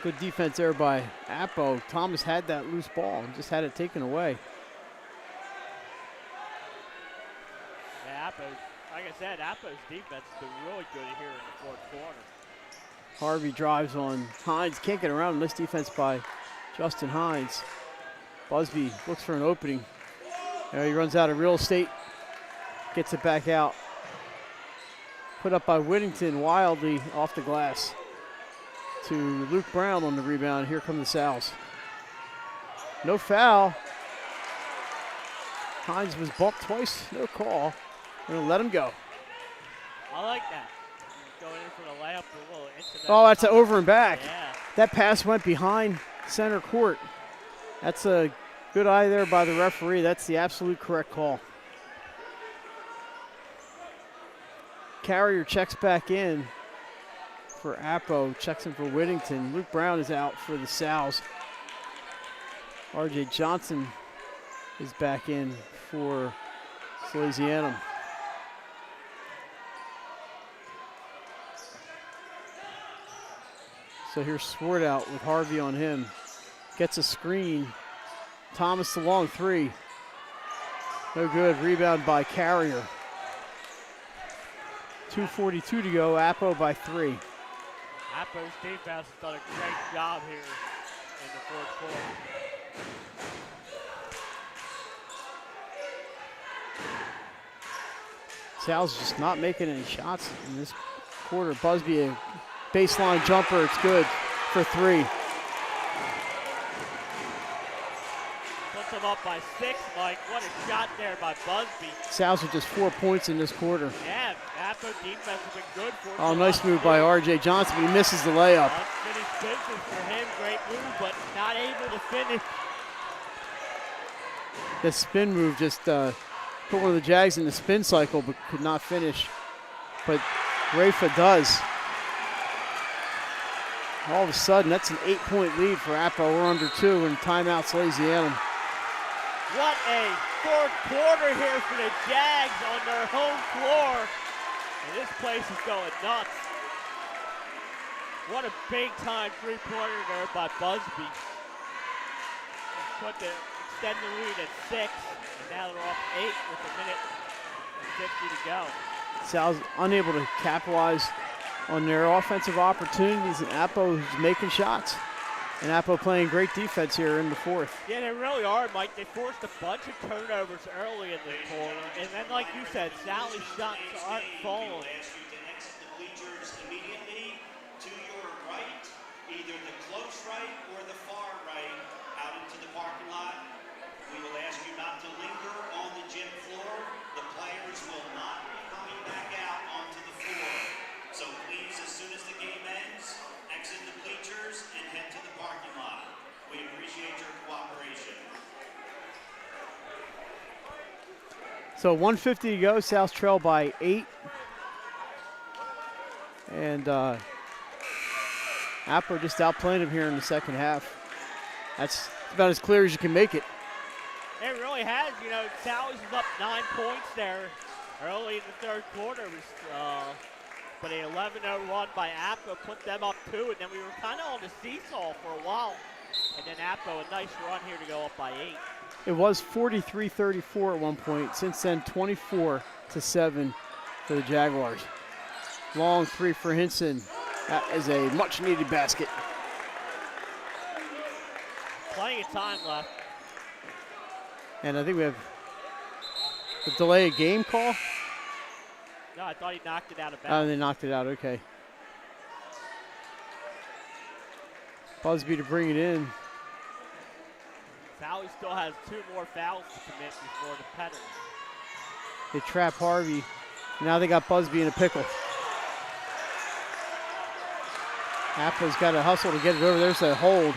Good defense there by Appo. Thomas had that loose ball and just had it taken away. Yeah, like I said, Appo's defense has been really good here in the fourth quarter. Harvey drives on Hines. Can't get around this defense by Justin Hines. Busby looks for an opening. There he runs out of real estate. Gets it back out. Put up by Whittington wildly off the glass. To Luke Brown on the rebound. Here come the Sal's. No foul. Hines was bumped twice. No call. We're going to let him go. I like that. Going in for the layup, a little into that. Oh, that's an over and back. Yeah. That pass went behind center court. That's a good eye there by the referee. That's the absolute correct call. Carrier checks back in for Appo, checks in for Whittington. Luke Brown is out for the Sal's. RJ Johnson is back in for Salesianum. So here's Sword out with Harvey on him. Gets a screen. Thomas the long 3. No good. Rebound by Carrier. 2:42 to go. Appo by 3. Appo's defense has done a great job here in the fourth quarter. Sal's just not making any shots in this quarter. Busby, a baseline jumper. It's good for 3. Puts them up by 6, Mike. What a shot there by Busby. Sal's with just 4 points in this quarter. Yeah, Appo defense has been good for him. Oh, nice move by R.J. Johnson, but he misses the layup. Unfinished business for him. Great move, but not able to finish. The spin move just put one of the Jags in the spin cycle, but could not finish. But Rafa does. All of a sudden, that's an 8-point lead for Appo. We're under 2 in timeout, Salesianum. What a fourth quarter here for the Jags on their home floor. And this place is going nuts. What a big-time three-pointer there by Busby. Put the extend the lead at 6, and now they're up 8 with a minute and 50 to go. Sal's unable to capitalize on their offensive opportunities, and Appo is making shots. And Appo playing great defense here in the fourth. Yeah, they really are, Mike. They forced a bunch of turnovers early in the quarter. And then, like you said, Sally's shots aren't falling. To your right, either the close right or the far right, out into the parking lot. We will ask you not to linger on the gym floor. The players will not be coming back out onto the floor. So please, as soon as the game ends, exit the bleachers and head to the parking lot. We appreciate your cooperation. So 1:50 to go. Sal's trail by 8. And Appo just outplaying him here in the second half. That's about as clear as you can make it. It really has. You know, Sally's was up 9 points there early in the third quarter. But an 11-0 run by Appo put them up 2, and then we were kind of on the seesaw for a while. And then Appo, a nice run here to go up by 8. It was 43-34 at one point. Since then, 24-7 for the Jaguars. Long three for Hinson. That is a much-needed basket. Plenty of time left. And I think we have the delay of game call. No, I thought he knocked it out of Oh, bounds. they knocked it out, okay. Busby to bring it in. Sally still has 2 more fouls to commit before the penalty. They trap Harvey. Now they got Busby in a pickle. Appo's got to hustle to get it over. There's a hold.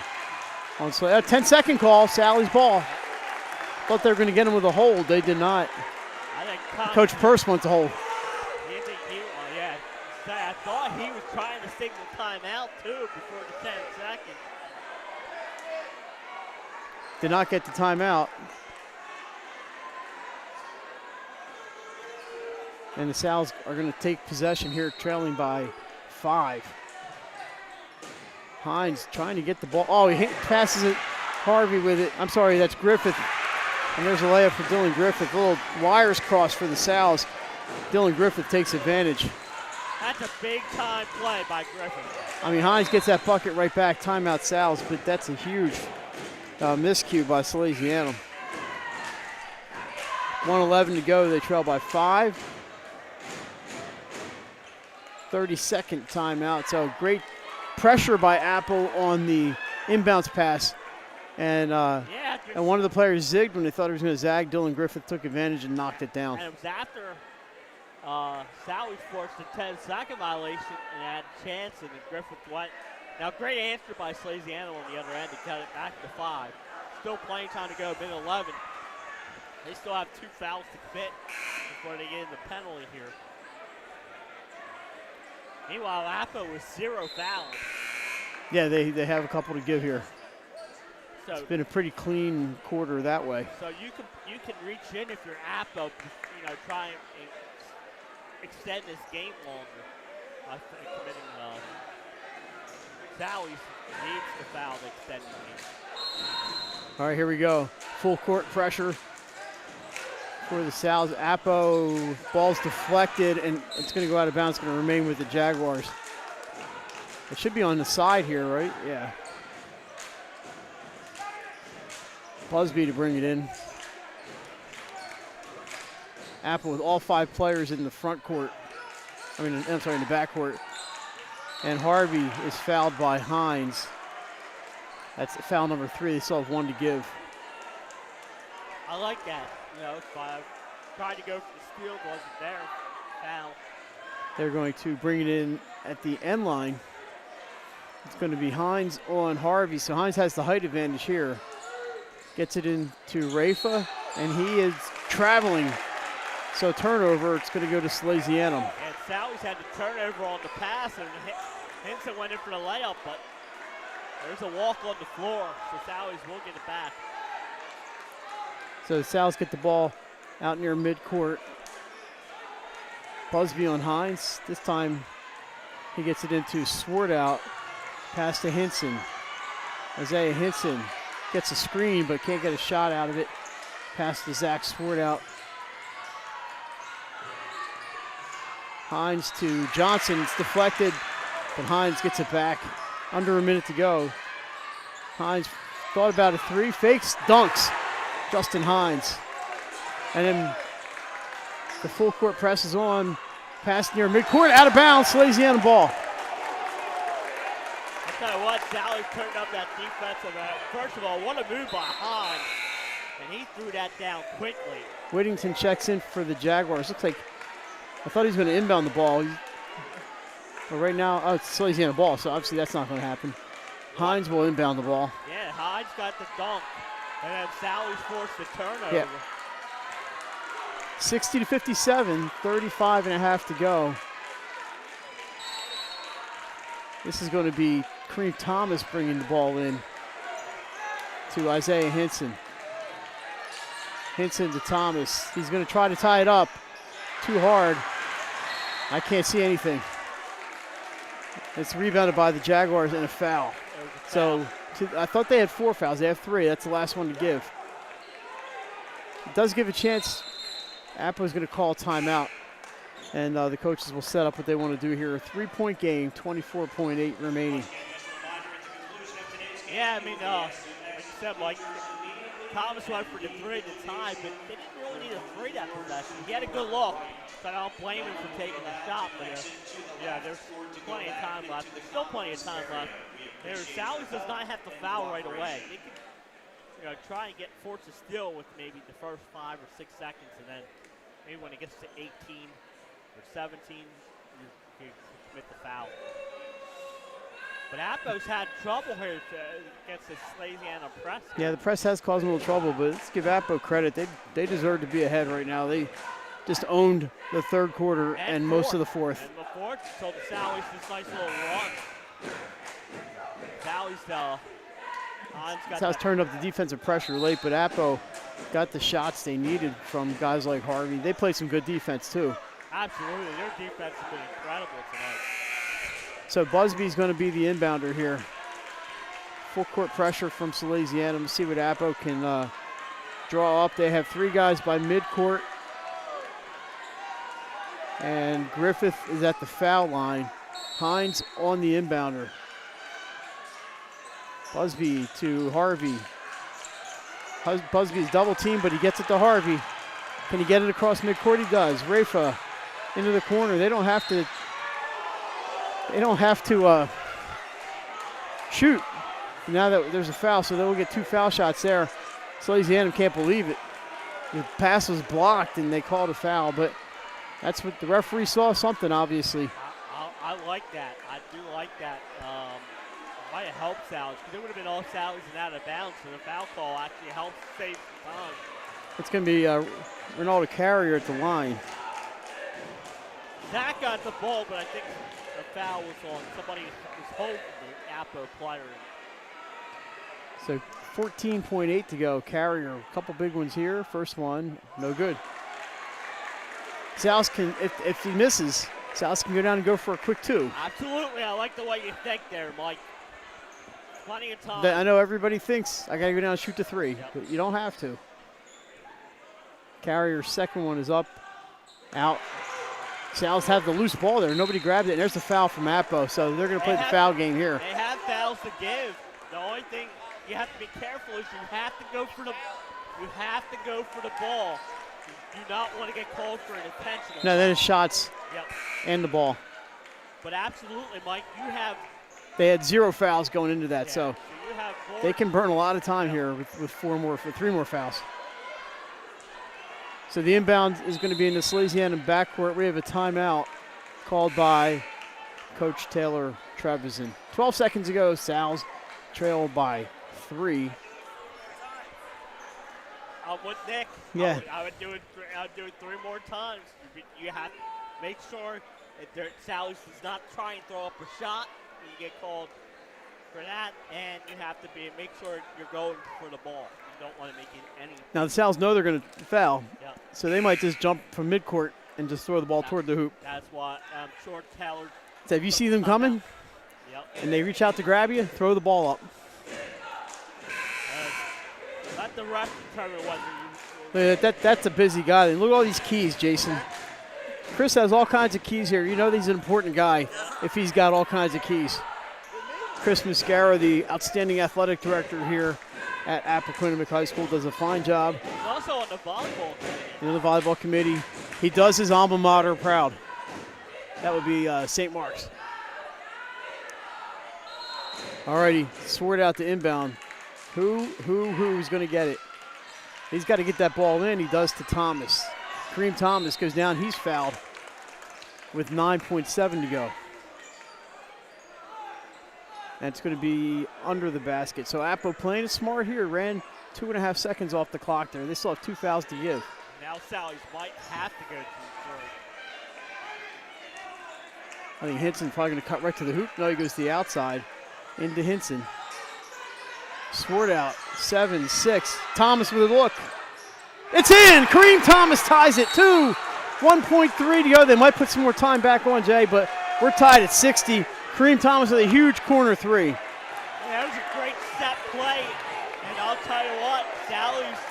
On 10-second call, Sally's ball. Thought they were going to get him with a hold. They did not. I think Coach Purse wants a hold. Yeah. I thought he was trying to signal timeout, too, before the 10 seconds. Did not get the timeout. And the Sals are going to take possession here, trailing by 5. Hines trying to get the ball. Oh, he passes it. Harvey with it. I'm sorry, that's Griffith. And there's a layup for Dylan Griffith. A little wires cross for the Sals. Dylan Griffith takes advantage. That's a big-time play by Griffith. I mean, Hines gets that bucket right back. Timeout Sals, but that's a huge miscue by Salesianum. 1:11 to go. They trail by 5. 32nd timeout. So great pressure by Appo on the inbounds pass. And and one of the players zigged when they thought he was going to zag. Dylan Griffith took advantage and knocked it down. And it was after Sally forced a 10-second violation and had a chance, and then Griffith went. Now, great answer by Salesianum on the other end to cut it back to 5. Still plenty of time to go, minute 11. They still have 2 fouls to commit before they get in the penalty here. Meanwhile, Appo with 0 fouls. Yeah, they have a couple to give here. So it's been a pretty clean quarter that way. So you can reach in if you're Appo, try and extend this game longer by committing Sally's needs the foul to extend the game. All right, here we go. Full court pressure for the Sals. Appo, ball's deflected, and it's going to go out of bounds. It's going to remain with the Jaguars. It should be on the side here, right? Yeah. Busby to bring it in. Appo with all 5 players in the front court. In the back court. And Harvey is fouled by Hines. That's foul number 3. They still have 1 to give. I like that. You know, it's fine. Tried to go for the steal, wasn't there. Foul. They're going to bring it in at the end line. It's going to be Hines on Harvey. So Hines has the height advantage here. Gets it into Rafa, and he is traveling. So turnover, it's going to go to Salesianum. And Sally's had the turnover on the pass, and Henson went in for the layup, but there's a walk on the floor, so Sally's will get it back. So Sal's get the ball out near midcourt. Busby on Hines. This time he gets it into Swartout. Pass to Henson. Isaiah Henson gets a screen but can't get a shot out of it. Pass to Zach Swartout. Hines to Johnson. It's deflected, but Hines gets it back. Under a minute to go. Hines thought about a three. Fakes, dunks. Justin Hines. And then the full court press is on. Pass near midcourt, out of bounds. Salesianum ball. I'll tell you what, Sally turned up that defensive end. First of all, what a move by Hines. And he threw that down quickly. Whittington checks in for the Jaguars. Looks like, I thought he was going to inbound the ball. But right now, oh, it's Salesianum ball, so obviously that's not going to happen. Hines will inbound the ball. Yeah, Hines got the dunk. And then Sally's forced the turnover. Yeah. 60-57, 35 and a half to go. This is going to be Kareem Thomas bringing the ball in to Isaiah Henson. Henson to Thomas. He's going to try to tie it up. Too hard. I can't see anything. It's rebounded by the Jaguars and a foul. So I thought they had 4 fouls. They have 3. That's the last one to give. It does give a chance. Appo's going to call timeout, and the coaches will set up what they want to do here. A 3-point game, 24.8 remaining. Yeah, I mean, like you said, Mike, Thomas went for the 3 at the time, but they didn't really need a 3 that possession. He had a good look, so I don't blame him for taking the shot. But yeah, there's plenty of time left. There's still plenty of time left. Sally's does not have to foul right away. They can, try and force a steal with maybe the first 5 or 6 seconds, and then maybe when it gets to 18 or 17, you commit the foul. But Appo's had trouble here against the Salesianum press. Yeah, the press has caused a little trouble, but let's give Appo credit. They deserve to be ahead right now. They just owned the third quarter and most of the fourth. And the fourth, so the Sally's this nice little run. Sally's Sal's turned up the defensive pressure late, but Appo got the shots they needed from guys like Harvey. They played some good defense too. Absolutely, their defense has been incredible tonight. So Busby's going to be the inbounder here. Full court pressure from Salesianum. See what Appo can draw up. They have 3 guys by midcourt. And Griffith is at the foul line. Hines on the inbounder. Busby to Harvey. Busby's double team, but he gets it to Harvey. Can he get it across midcourt? He does. Rafa into the corner. They don't have to shoot now that there's a foul, so they'll get 2 foul shots there. Salesianum can't believe it. The pass was blocked and they called a foul, but that's what the referee saw, something obviously. I like that. I do like that. Might have helped Sally's, because it would have been all Sally's and out of bounds, so the foul call actually helps save some time. It's going to be Ronaldo Carrier at the line. Zach got the ball, but I think the foul was on somebody who was holding the Appo player. So 14.8 to go. Carrier, a couple big ones here. First one, no good. Sal's can, if he misses, Sal's can go down and go for a quick 2. Absolutely, I like the way you think there, Mike. Plenty of time. I know everybody thinks I got to go down and shoot the 3, but you don't have to. Carrier's second one is up, out. Sal's have the loose ball there. Nobody grabbed it, and there's the foul from Appo, so they're going to play the foul game here. They have fouls to give. The only thing you have to be careful is you have to go for the ball. You do not want to get called for an intentional. No, then it's shots and the ball. But absolutely, Mike, you have. They had 0 fouls going into that, so they can burn a lot of time here with 3 more fouls. So the inbound is going to be in the Salesianum backcourt. We have a timeout called by Coach Taylor Trevisan. 12 seconds ago, Sal's trailed by 3. With Nick, Yeah. I would do it 3 more times. You have to make sure that Sally's does not try and throw up a shot. You get called for that, and you have to make sure you're going for the ball. You don't want to make any. Now the Sal's know they're going to foul, Yep. so they might just jump from midcourt and just throw the ball toward the hoop. That's why I'm sure Taylor. So if you see them coming, Yep. and they reach out to grab you, throw the ball up. Let the ref determine whether you. That's a busy guy. And look at all these keys, Jason. Chris has all kinds of keys here. You know he's an important guy if he's got all kinds of keys. Chris Mascara, the outstanding athletic director here at Appoquinimink High School, does a fine job. He's also on the volleyball committee. The volleyball committee. He does his alma mater proud. That would be St. Mark's. Alrighty, Sword out to inbound. Who's going to get it? He's got to get that ball in. He does to Thomas. Kareem Thomas goes down. He's fouled with 9.7 to go. And it's going to be under the basket. So Appo playing it smart here. Ran 2.5 seconds off the clock there. They still have 2 fouls to give. Now Sally's might have to go to I think Hinson's probably going to cut right to the hoop. No, he goes to the outside into Hinson. Sword out, 7-6. Thomas with a look. It's in! Kareem Thomas ties it, 1.3 to go. They might put some more time back on, Jay, but we're tied at 60. Kareem Thomas with a huge corner 3. Yeah, that was a great step play. And I'll tell you what, Sally's,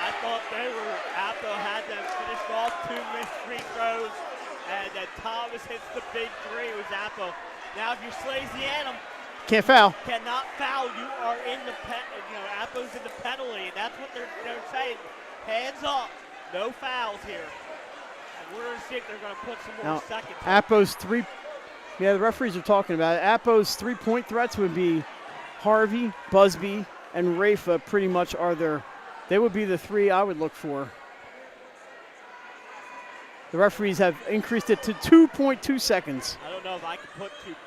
I thought Appo had them finished off 2 missed free throws. And then Thomas hits the big 3 with Appo. Now if you're Salesianum, can't foul. Cannot foul. You are in the Appo's in the penalty, and that's what they're saying. Hands up, no fouls here. And we're going to see if they're going to put some more Now, seconds. Appo's the referees are talking about it. Appo's 3-point threats would be Harvey, Busby, and Rafa pretty much they would be the 3 I would look for. The referees have increased it to 2.2 seconds. I don't know if I can put 2.2.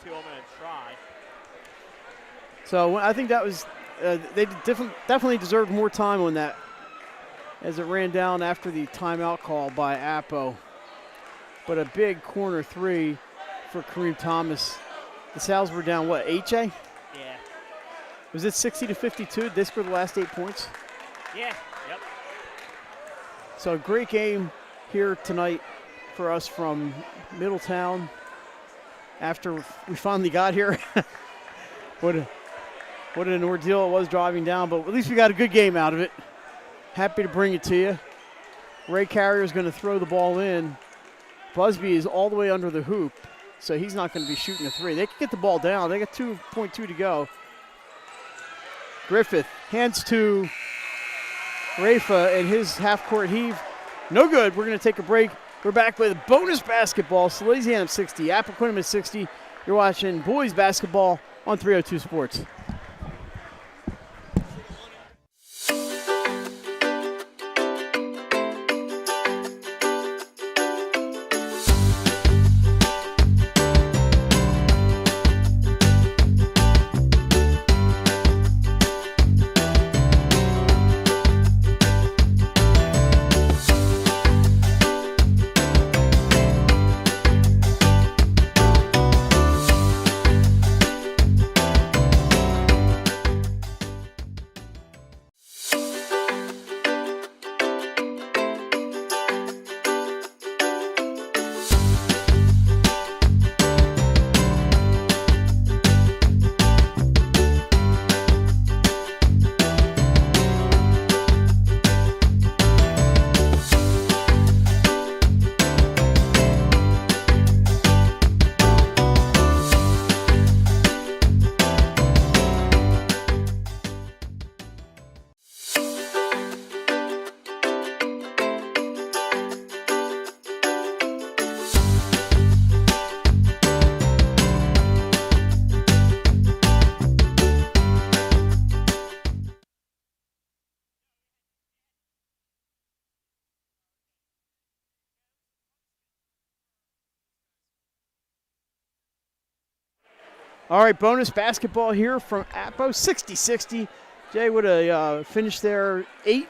I'm going to try. So I think that was they definitely deserved more time on that as it ran down after the timeout call by Appo. But a big corner 3 for Kareem Thomas. The Sals were down, 8, Jay? Yeah. Was it 60-52? Did they score the last 8 points? Yeah, yep. So a great game here tonight for us from Middletown. After we finally got here, what an ordeal it was driving down, but at least we got a good game out of it. Happy to bring it to you. Ray Carrier is going to throw the ball in. Busby is all the way under the hoop, so he's not going to be shooting a 3. They can get the ball down. They got 2.2 to go. Griffith hands to Rafa and his half-court heave. No good. We're going to take a break. We're back with bonus basketball. Salesianum 60, Appoquinimink 60. You're watching boys basketball on 302 Sports. All right, bonus basketball here from Appo, 60-60. Jay would have finished their 8-0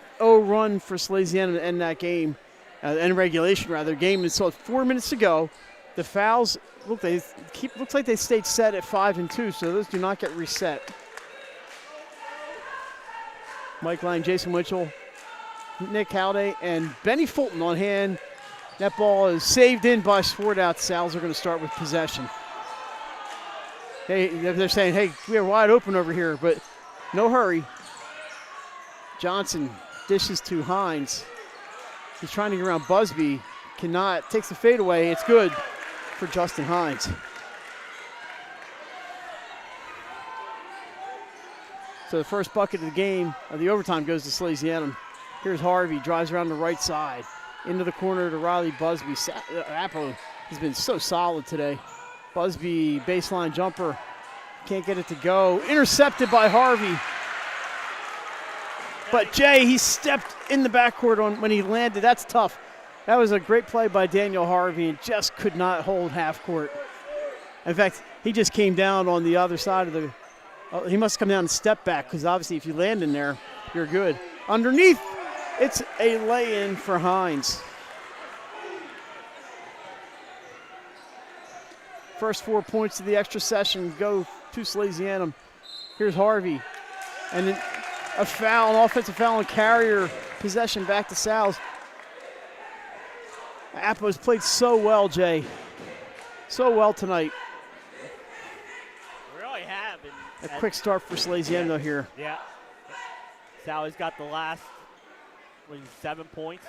run for Salesianum to end that game, end regulation rather. Game is still 4 minutes to go. The fouls looks like they stayed set at 5 and 2, so those do not get reset. Mike Lang, Jason Winchell, Nick Halliday, and Benny Fulton on hand. That ball is saved in by Swartout. Sal's are going to start with possession. Hey, they're saying, hey, we are wide open over here, but no hurry. Johnson dishes to Hines. He's trying to get around Busby. Cannot. Takes the fade away. It's good for Justin Hines. So the first bucket of the game, of the overtime, goes to Salesianum. Here's Harvey, drives around the right side. Into the corner to Riley Busby. Appo has been so solid today. Busby, baseline jumper. Can't get it to go. Intercepted by Harvey. But Jay, he stepped in the backcourt when he landed. That's tough. That was a great play by Daniel Harvey and just could not hold half court. In fact, he just came down on the other side of the he must come down and step back because obviously if you land in there, you're good. Underneath, it's a lay-in for Hines. First 4 points of the extra session go to Salesianum. Here's Harvey. And then a foul, an offensive foul on Carrier. Possession back to Sal's. Appo's played so well, Jay. So well tonight. Really have. A quick start for Salesianum though here. Yeah. Sal's got the last 7 points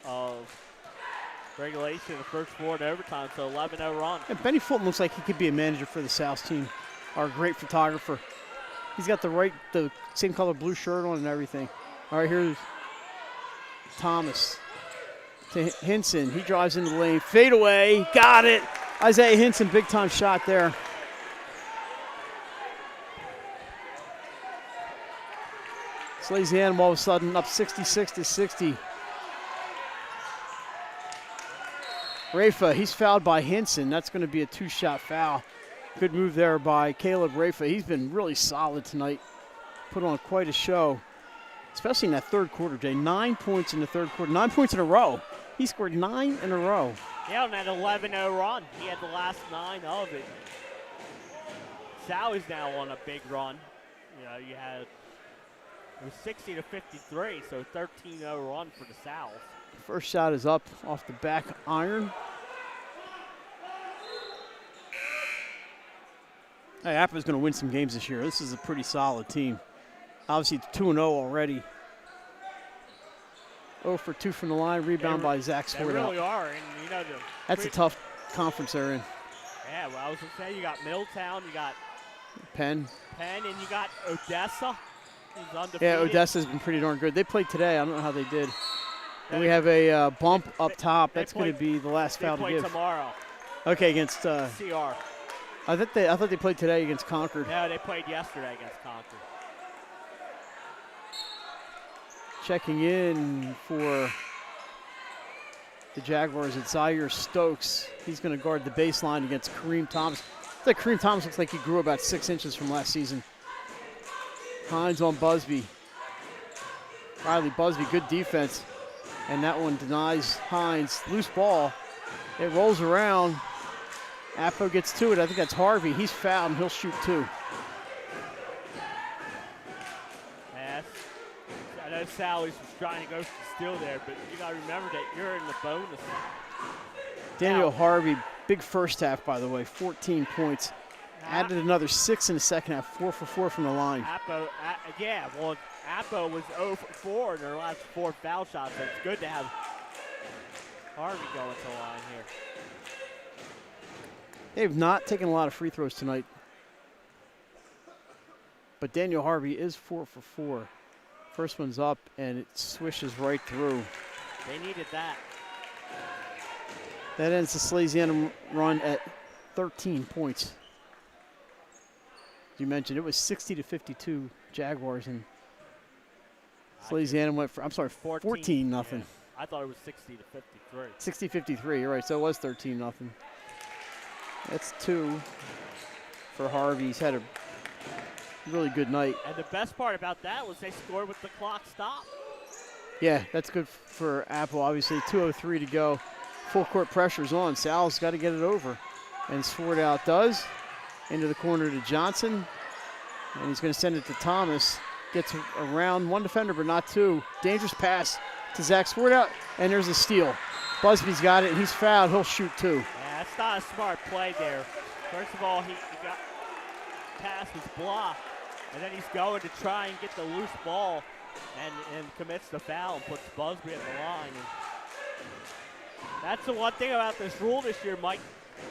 of regulation, the first 4 in overtime, so 11-0 run. Yeah, Benny Fulton looks like he could be a manager for the South team. Our great photographer. He's got the same color blue shirt on and everything. All right, here's Thomas to Hinson. He drives into the lane. Fade away. Got it. Isaiah Hinson, big time shot there. Salesianum all of a sudden up 66-60. Rafa, he's fouled by Hinson. That's going to be a 2-shot foul. Good move there by Caleb Rafa. He's been really solid tonight. Put on quite a show, especially in that third quarter, Jay. 9 points in the third quarter. 9 points in a row. He scored 9 in a row. Yeah, on that 11-0 run. He had the last 9 of it. Sal is now on a big run. You know, you had it was 60-53, so 13-0 run for the South. First shot is up off the back iron. Hey, Appo's going to win some games this year. This is a pretty solid team. Obviously, it's 2-0 already. 0 for 2 from the line. Rebound by Zach Swartout. They really are. And, you know, that's a tough conference they're in. Yeah, well, I was going to say, you got Middletown, you got Penn, and you got Odessa. Who's undefeated. Yeah, Odessa's been pretty darn good. They played today. I don't know how they did. And we have a bump up top. That's going to be the last foul to give. They play tomorrow. Okay, against CR. I thought they played today against Concord. No, they played yesterday against Concord. Checking in for the Jaguars, it's Zaire Stokes. He's going to guard the baseline against Kareem Thomas. That Kareem Thomas looks like he grew about 6 inches from last season. Hines on Busby. Riley Busby, good defense. And that one denies Hines. Loose ball. It rolls around. Appo gets to it. I think that's Harvey. He's fouled and he'll shoot 2. Yes. I know Sally's was trying to go for the steal there, but you got to remember that you're in the bonus. Daniel Harvey, big first half, by the way, 14 points. Added another 6 in the second half, 4 for 4 from the line. Appo was 0 for 4 in their last 4 foul shots, so it's good to have Harvey going to the line here. They've not taken a lot of free throws tonight. But Daniel Harvey is 4 for 4. First one's up, and it swishes right through. They needed that. That ends the Salesianum run at 13 points. You mentioned it was 60-52 Jaguars, and Salesianum went for, 14 nothing. Yeah. I thought it was 60-53. 60-53, you're right, so it was 13 nothing. That's 2. for Harvey. He's had a really good night. And the best part about that was they scored with the clock stopped. Yeah, that's good for Apple. Obviously, 2:03 to go. Full court pressure's on. Sal's got to get it over. And Swartout does. Into the corner to Johnson. And he's going to send it to Thomas. Gets around one defender, but not two. Dangerous pass to Zach Swartout. And there's a steal. Busby's got it, and he's fouled. He'll shoot two. Yeah, that's not a smart play there. First of all, he got pass was blocked. And then he's going to try and get the loose ball and commits the foul and puts Busby at the line. And that's the one thing about this rule this year, Mike.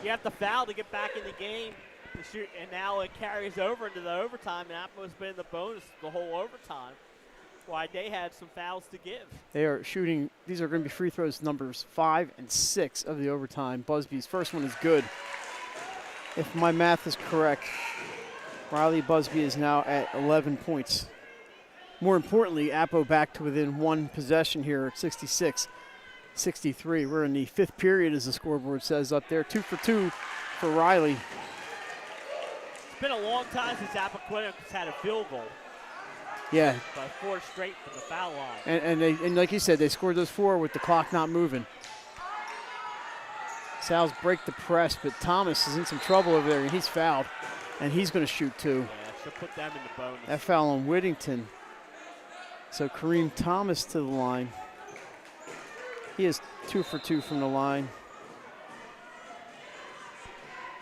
You have to foul to get back in the game to shoot, and now it carries over into the overtime, and Appo's been in the bonus the whole overtime. Why they had some fouls to give. They are shooting. These are going to be free throws numbers 5 and 6 of the overtime. Busby's first one is good. If my math is correct, Riley Busby is now at 11 points. More importantly, Appo back to within one possession here at 66-63. We're in the 5th period, as the scoreboard says up there. 2 for 2 for Riley. It's been a long time since Appoquinimink has had a field goal. Yeah. But 4 straight from the foul line. And like you said, they scored those 4 with the clock not moving. Sal's break the press, but Thomas is in some trouble over there, and he's fouled. And he's going to shoot 2. Yeah, should put them in the bonus. That foul on Whittington. So Kareem Thomas to the line. He is 2 for 2 from the line.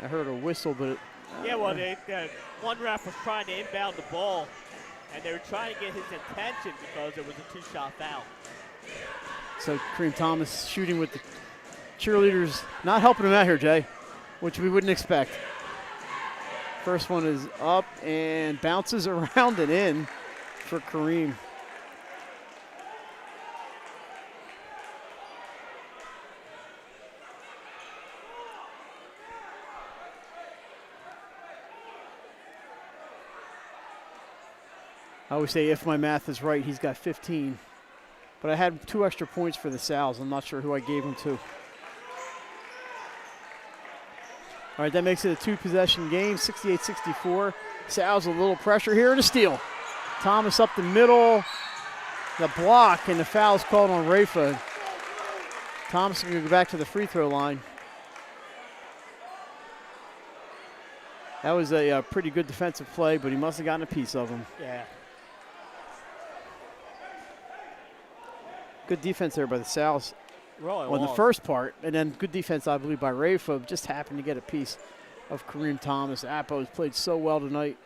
I heard a whistle, but yeah, well, one ref was trying to inbound the ball, and they were trying to get his attention because it was a 2-shot foul. So Kareem Thomas shooting with the cheerleaders, not helping him out here, Jay, which we wouldn't expect. First one is up and bounces around and in for Kareem. I always say if my math is right, he's got 15. But I had 2 extra points for the Sals. I'm not sure who I gave them to. All right, that makes it a 2-possession game, 68-64. Sal's a little pressure here to steal. Thomas up the middle, the block, and the foul's called on Rafa. Thomas is going to go back to the free throw line. That was a pretty good defensive play, but he must have gotten a piece of him. Yeah. Good defense there by the Sals Really on the first part, and then good defense, I believe, by Rafa. Just happened to get a piece of Kareem Thomas. Appo's played so well tonight,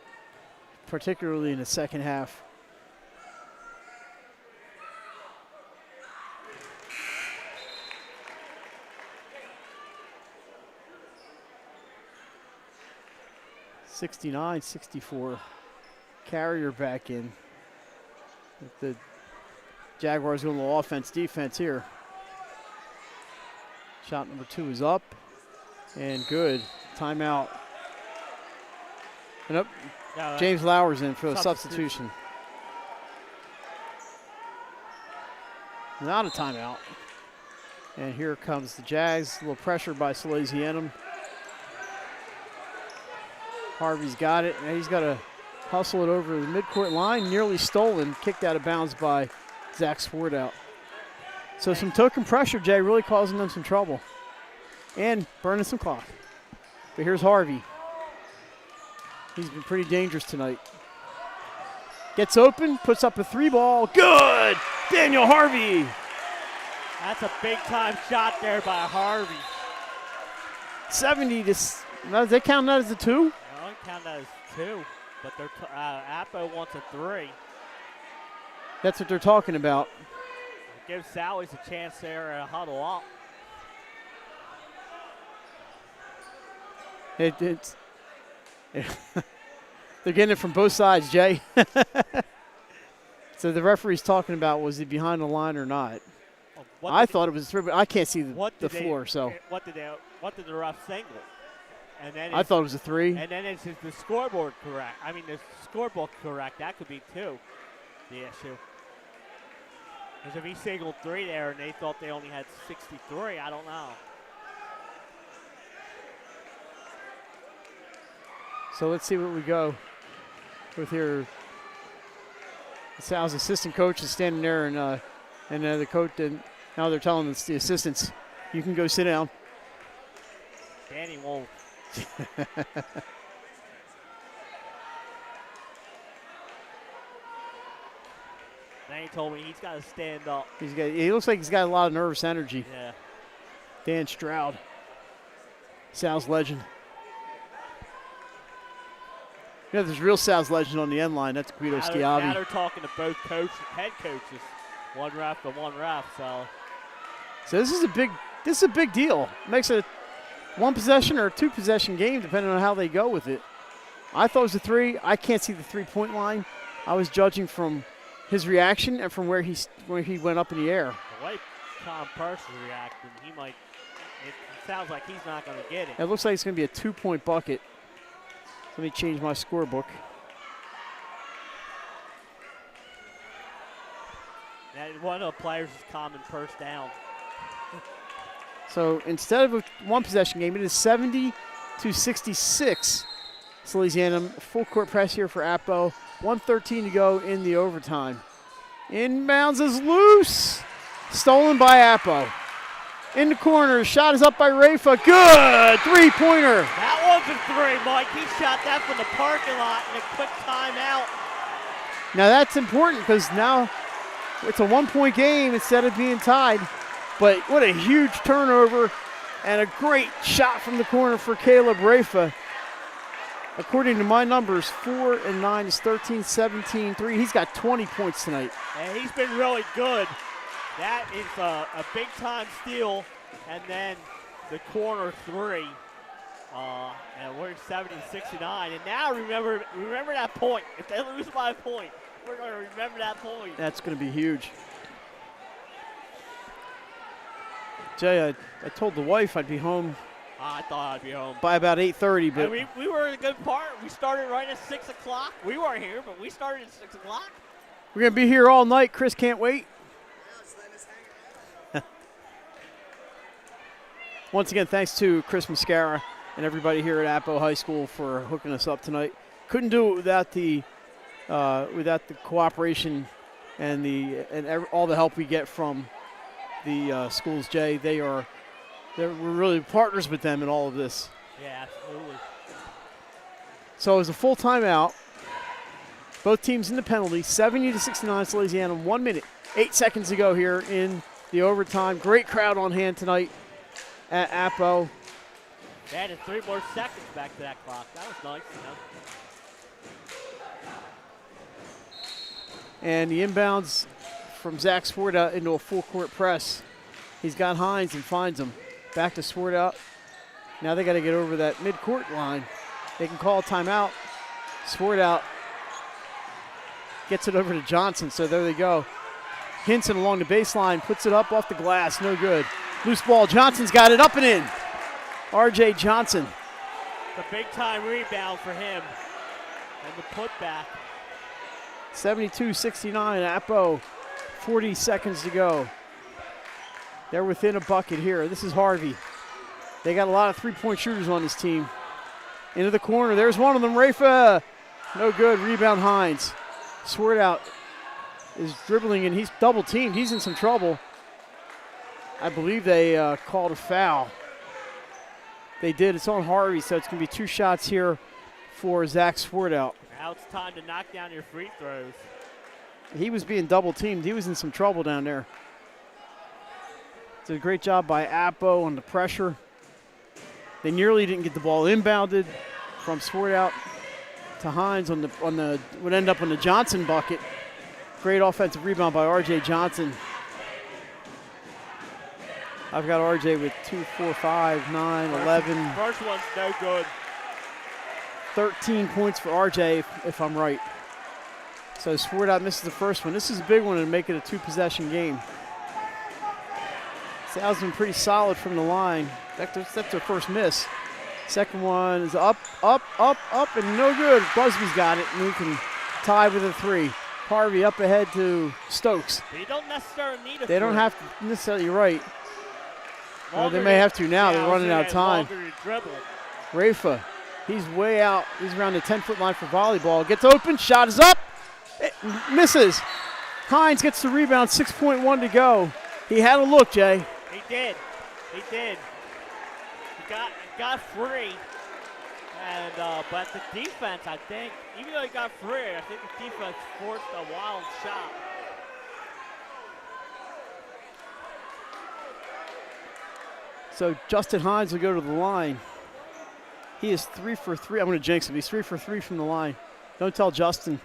particularly in the second half. (69-64). Carrier back in. With the Jaguars doing a little offense-defense here. Shot number 2 is up and good. Timeout. And up. No, James Lauer's in for a substitution. Not a timeout. And here comes the Jags. A little pressure by Salesianum. Harvey's got it, and he's got to hustle it over the midcourt line. Nearly stolen, kicked out of bounds by Zach Swartout. So some token pressure, Jay, really causing them some trouble. And burning some clock. But here's Harvey. He's been pretty dangerous tonight. Gets open, puts up a 3-ball. Good! Daniel Harvey! That's a big-time shot there by Harvey. 70 to... Does they count that as a 2? No, I count that as 2. But they're Appo wants a 3. That's what they're talking about. Gives Sally's a chance there to huddle up. It's they're getting it from both sides, Jay. So the referee's talking about, was he behind the line or not? I thought it was 3, but I can't see the floor. So what did the ref signal? And then I thought it was a 3. And then is the scoreboard correct? I mean, the scoreboard correct. That could be 2. The issue. Because if he signaled 3 there and they thought they only had 63, I don't know. So let's see what we go with here. Sal's assistant coach is standing there, and the coach, and now they're telling the assistants, you can go sit down. Danny won't. Danny told me he's got to stand up. He looks like he's got a lot of nervous energy. Yeah. Dan Stroud, Sal's legend. You know, there's real Sal's legend on the end line. That's Guido Schiavi. Now they're talking to both head coaches, one ref to one ref. So this is a big deal. Makes it a 1 possession or a 2 possession game, depending on how they go with it. I thought it was a 3. I can't see the 3-point line. I was judging from his reaction and from where he went up in the air. The way Tom Purse is reacting, it sounds like he's not going to get it. It looks like it's going to be a 2-point bucket. Let me change my scorebook. One of the players is calming Purse down. So instead of a 1 possession game, it is 70-66. Salesianum, full court press here for Appo. 1:13 to go in the overtime. Inbounds is loose. Stolen by Appo. In the corner, shot is up by Rafa. Good 3-pointer. That wasn't 3, Mike. He shot that from the parking lot in a quick timeout. Now that's important because now it's a 1-point game instead of being tied. But what a huge turnover and a great shot from the corner for Caleb Rafa. According to my numbers, 4 and 9 is 13, 17, 3. He's got 20 points tonight. And he's been really good. That is a big-time steal, and then the corner 3. And we're 70-69. And now remember that point. If they lose by a point, we're going to remember that point. That's going to be huge. Jay, I told the wife I'd be home. I thought I'd be home by about 8:30, but we were in a good part. We started right at 6 o'clock. We weren't here, but we started at 6 o'clock. We're going to be here all night. Chris can't wait. Once again, thanks to Chris Mascara and everybody here at Appo High School for hooking us up tonight. Couldn't do it without the cooperation and all the help we get from the schools. Jay, we're really partners with them in all of this. Yeah, absolutely. So it was a full timeout. Both teams in the penalty. 70-69 Salesianum. 1 minute, 8 seconds to go here in the overtime. Great crowd on hand tonight at Appo. They added 3 more seconds back to that clock. That was nice, And the inbounds from Zach Swartout into a full court press. He's got Hines and finds him. Back to Swartout. Now they got to get over that mid-court line. They can call a timeout. Swartout gets it over to Johnson, so there they go. Hinson along the baseline, puts it up off the glass, no good. Loose ball, Johnson's got it up and in. R.J. Johnson. The big-time rebound for him. And the putback. 72-69, Appo, 40 seconds to go. They're within a bucket here. This is Harvey. They got a lot of three-point shooters on this team. Into the corner, there's one of them, Rafa. No good, rebound Hines. Swartout is dribbling and he's double-teamed. He's in some trouble. I believe they called a foul. They did, it's on Harvey, so it's gonna be 2 shots here for Zach Swartout. Now it's time to knock down your free throws. He was being double-teamed. He was in some trouble down there. Did a great job by Appo on the pressure. They nearly didn't get the ball inbounded from Swartout to Hines on the would end up on the Johnson bucket. Great offensive rebound by R.J. Johnson. I've got R.J. with 2, 4, 5, 9, 11. First one's no good. 13 points for R.J. if I'm right. So Swartout misses the first one. This is a big one to make it a 2-possession game. Sal's been pretty solid from the line. That's their first miss. Second one is up, and no good. Busby's got it, and we can tie with a 3. Harvey up ahead to Stokes. But you don't necessarily need a They don't have to necessarily, you're right. Well, they may have to now. They're running out of time. Rafa He's way out. He's around the 10-foot line for volleyball. Gets open, shot is up. It misses. Hines gets the rebound, 6.1 to go. He had a look, Jay. He did. He got free. And but the defense, I think, even though he got free, I think the defense forced a wild shot. So Justin Hines will go to the line. He is 3 for 3. I'm going to jinx him. He's 3 for 3 from the line. Don't tell Justin.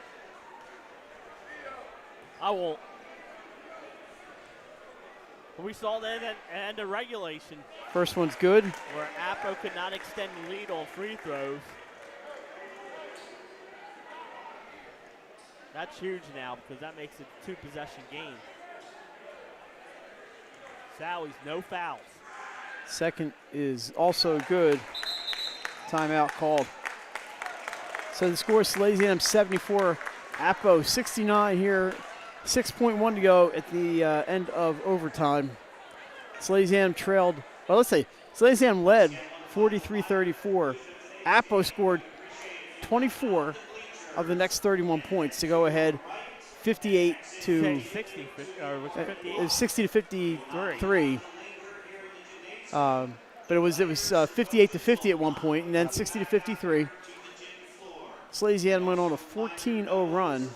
I won't. We saw that at the end of regulation. First one's good. Where Appo could not extend the lead on free throws. That's huge now because that makes it a two-possession game. Sally's no fouls. Second is also good. Timeout called. So the score is Salesianum 74, Appo 69 here. 6.1 to go at the end of overtime. Salesianum trailed, well, let's say Salesianum led 43-34. Appo scored 24 of the next 31 points to go ahead 58 to 60, or was it 58? It was 60 to 53. But it was 58 to 50 at one point, and then 60 to 53. Salesianum went on a 14-0 run.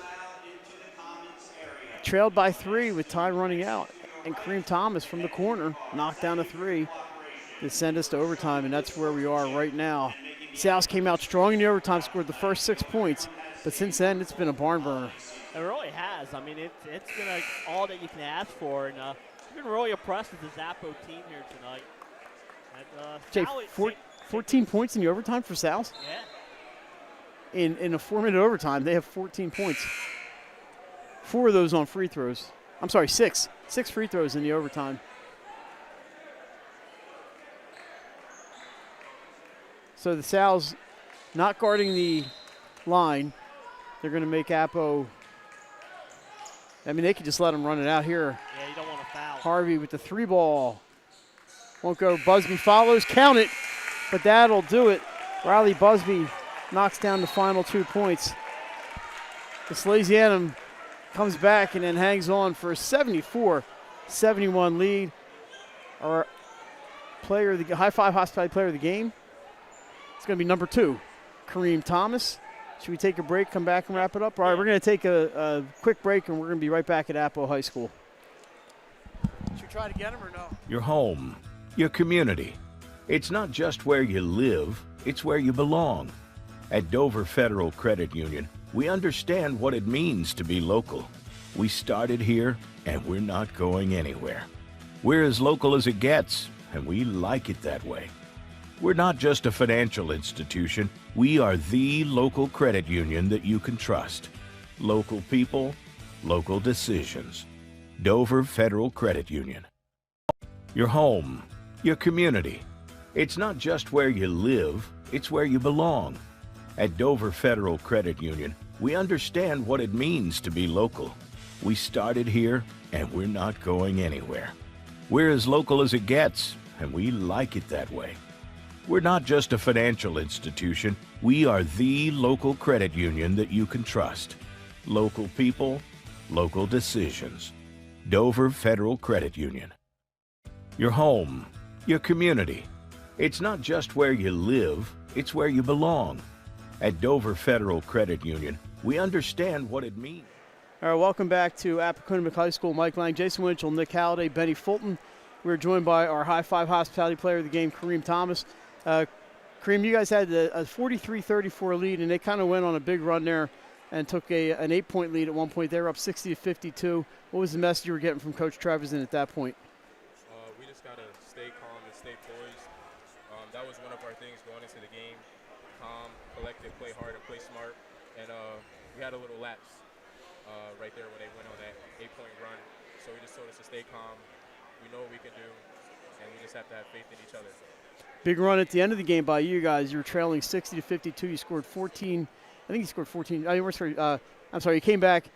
Trailed by 3 with time running out. And Kareem Thomas from the corner knocked down a 3 to send us to overtime, and that's where we are right now. South came out strong in the overtime, scored the first 6 points, but since then it's been a barn burner. It really has. I mean, it's been all that you can ask for, and I've been really impressed with this Appo team here tonight. And, Jay, 14 points in the overtime for South? Yeah. In a 4-minute overtime, they have 14 points. 4 of those on free throws. I'm sorry, 6. 6 free throws in the overtime. So the Sal's not guarding the line. They're going to make Appo. I mean, they could just let them run it out here. Yeah, you don't want to foul. Harvey with the 3 ball. Won't go. Busby follows. Count it. But that'll do it. Riley Busby knocks down the final 2 points. The Salesianum comes back and then hangs on for a 74-71 lead. Our player of the High Five Hospitality Player of the Game, it's going to be number 2, Kareem Thomas. Should we take a break, come back and wrap it up? All right, we're going to take a quick break, and we're going to be right back at Appo High School. Should we try to get him or no? Your home, your community. It's not just where you live, it's where you belong. At Dover Federal Credit Union, we understand what it means to be local. We started here, and we're not going anywhere. We're as local as it gets, and we like it that way. We're not just a financial institution. We are the local credit union that you can trust. Local people, local decisions. Dover Federal Credit Union. Your home, your community. It's not just where you live, it's where you belong. At Dover Federal Credit Union, we understand what it means to be local. We started here, and we're not going anywhere. We're as local as it gets, and we like it that way. We're not just a financial institution. We are the local credit union that you can trust. Local people, local decisions. Dover Federal Credit Union. Your home, your community. It's not just where you live, it's where you belong. At Dover Federal Credit Union, we understand what it means. All right, welcome back to Appoquinimink High School. Mike Lang, Jason Winchell, Nick Halliday, Benny Fulton. We're joined by our High Five Hospitality Player of the Game, Kareem Thomas. Kareem, you guys had a 43-34 lead, and they kind of went on a big run there and took an 8-point lead at one point. They were up 60-52. What was the message you were getting from Coach Trevisan at that point? We just got to stay calm and stay poised. That was one of our things going into the game. Calm, collected, play hard, and play smart. And we had a little lapse right there when they went on that 8-point run. So we just told us to stay calm. We know what we can do, and we just have to have faith in each other. Big run at the end of the game by you guys. You were trailing 60-52. You scored 14. I think you scored 14. I'm sorry, you came back.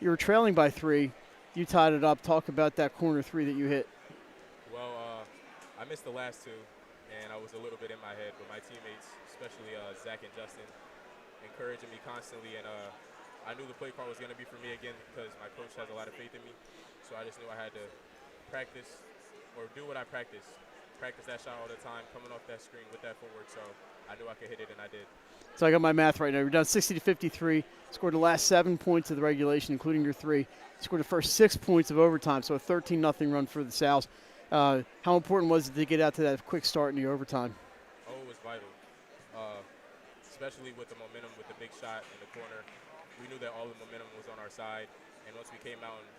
You were trailing by 3. You tied it up. Talk about that corner 3 that you hit. Well, I missed the last 2, and I was a little bit in my head. But my teammates, especially Zach and Justin, encouraging me constantly, and I knew the play call was going to be for me again because my coach has a lot of faith in me. So I just knew I had to practice or do what I practice that shot all the time, coming off that screen with that footwork. So I knew I could hit it, and I did. So I got my math right now. You're down 60-53. Scored the last 7 points of the regulation, including your 3. Scored the first 6 points of overtime, so a 13-0 run for the Sals. How important was it to get out to that quick start in the overtime? Oh, it was vital, especially with the momentum, with the big shot in the corner. We knew that all the momentum was on our side, and once we came out and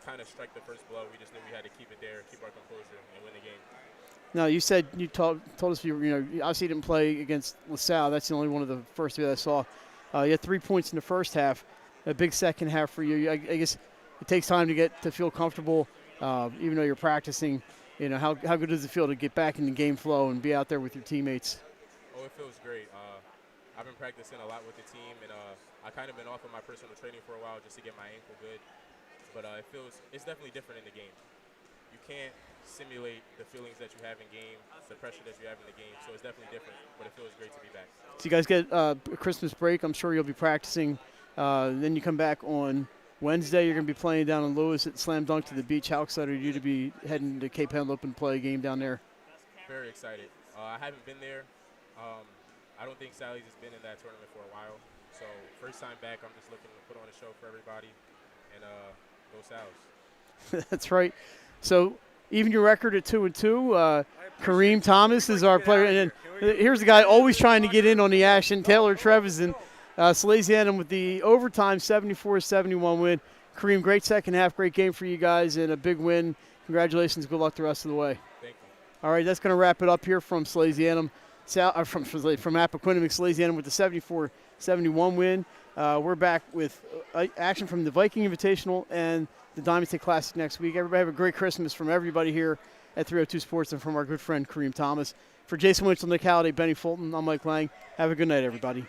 kind of struck the first blow, we just knew we had to keep it there, keep our composure, and win the game. Now, you said you told us you obviously didn't play against LaSalle. That's the only one of the first 3 that I saw. You had 3 points in the first half, a big second half for you. I guess it takes time to get to feel comfortable, even though you're practicing. How good does it feel to get back in the game flow and be out there with your teammates? Oh, it feels great. I've been practicing a lot with the team, and I've kind of been off of my personal training for a while just to get my ankle good. But it's definitely different in the game. You can't simulate the feelings that you have in game, the pressure that you have in the game. So it's definitely different, but it feels great to be back. So you guys get a Christmas break. I'm sure you'll be practicing. Then you come back on Wednesday. You're going to be playing down in Lewis at Slam Dunk to the Beach. How excited are you to be heading to Cape Henlopen and play a game down there? Very excited. I haven't been there. I don't think Sally's has been in that tournament for a while. So first time back, I'm just looking to put on a show for everybody and go Sal's. That's right. So even your record at 2-2. Kareem Thomas is our player. And then here's the guy always trying to get in on the action, Taylor Trevisan. Salesianum with the overtime 74-71 win. Kareem, great second half, great game for you guys, and a big win. Congratulations. Good luck the rest of the way. Thank you. All right, that's going to wrap it up here from Salesianum. From Appoquinimink, Salesianum with the 74-71 win. We're back with action from the Viking Invitational and the Diamond State Classic next week. Everybody have a great Christmas from everybody here at 302 Sports and from our good friend Kareem Thomas. For Jason Winchell, Nick Halliday, Benny Fulton, I'm Mike Lang. Have a good night, everybody.